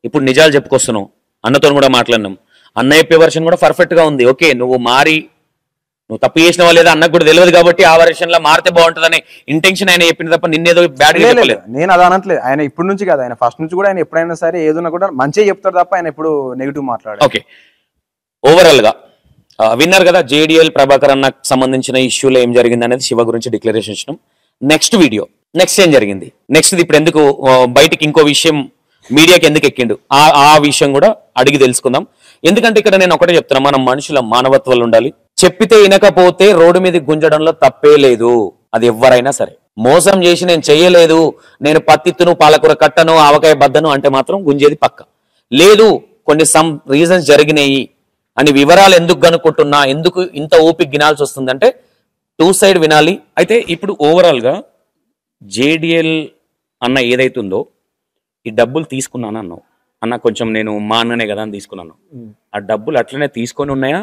ఇప్పుడు నిజాలు చెప్పుకొస్తున్నావు. అన్నతో కూడా మాట్లాడినాం, అన్న చెప్పే వర్షన్ కూడా పర్ఫెక్ట్ గా ఉంది. ఓకే, నువ్వు తప్పు చేసినవా లేదా అన్నకు కూడా తెలియదు కాబట్టి ఆ వర్షన్ లో మారితే బాగుంటుందనే ఇంటెన్షన్ ఆయన చెప్పింది తప్ప నిన్నేదో బ్యాడ్ గా చెప్పలేదు. నేను అది అనట్లేదు, ఆయన ఇప్పటి నుంచి కదా, ఆయన ఫస్ట్ నుంచి కూడా ఆయన ఎప్పుడైనా సరే ఏదైనా కూడా మంచిగా చెప్తారు తప్ప ఆయన ఎప్పుడు నెగిటివ్ మాట్లాడారు. ఓకే, ఓవరాల్ గా విన్నారు కదా JDL ప్రభాకర్ అన్నకు సంబంధించిన ఇష్యూలో ఏం జరిగింది అనేది శివ గురించి డిక్లరేషన్ ఇచ్చినాం. నెక్స్ట్ ఏం జరిగింది, నెక్స్ట్ ఇప్పుడు ఎందుకు బయటికి ఇంకో విషయం మీడియాకి ఎందుకు ఎక్కిండు ఆ విషయం కూడా అడిగి తెలుసుకుందాం. ఎందుకంటే ఇక్కడ నేను ఒకటే చెప్తున్నా, మనం మనుషుల మానవత్వాలు ఉండాలి. చెప్పితే వినకపోతే రోడ్డు మీద గుంజడంలో తప్పే లేదు. అది ఎవరైనా సరే మోసం చేసి నేను చెయ్యలేదు, నేను పత్తిత్తును పాలకూర కట్టను ఆవకాయ బద్దను అంటే మాత్రం గుంజేది పక్క లేదు. కొన్ని రీజన్స్ జరిగినాయి అని వివరాలు ఎందుకు కనుక్కుంటున్నా, ఎందుకు ఇంత ఓపిక గినాల్సి వస్తుందంటే 2 side వినాలి. అయితే ఇప్పుడు ఓవరాల్ గా JDL అన్న ఏదైతుందో ఈ డబ్బులు తీసుకున్నాను అన్నావు అన్న, కొంచెం నేను మా అన్ననే కదా అని తీసుకున్నాను, ఆ డబ్బులు అట్లనే తీసుకొని ఉన్నాయా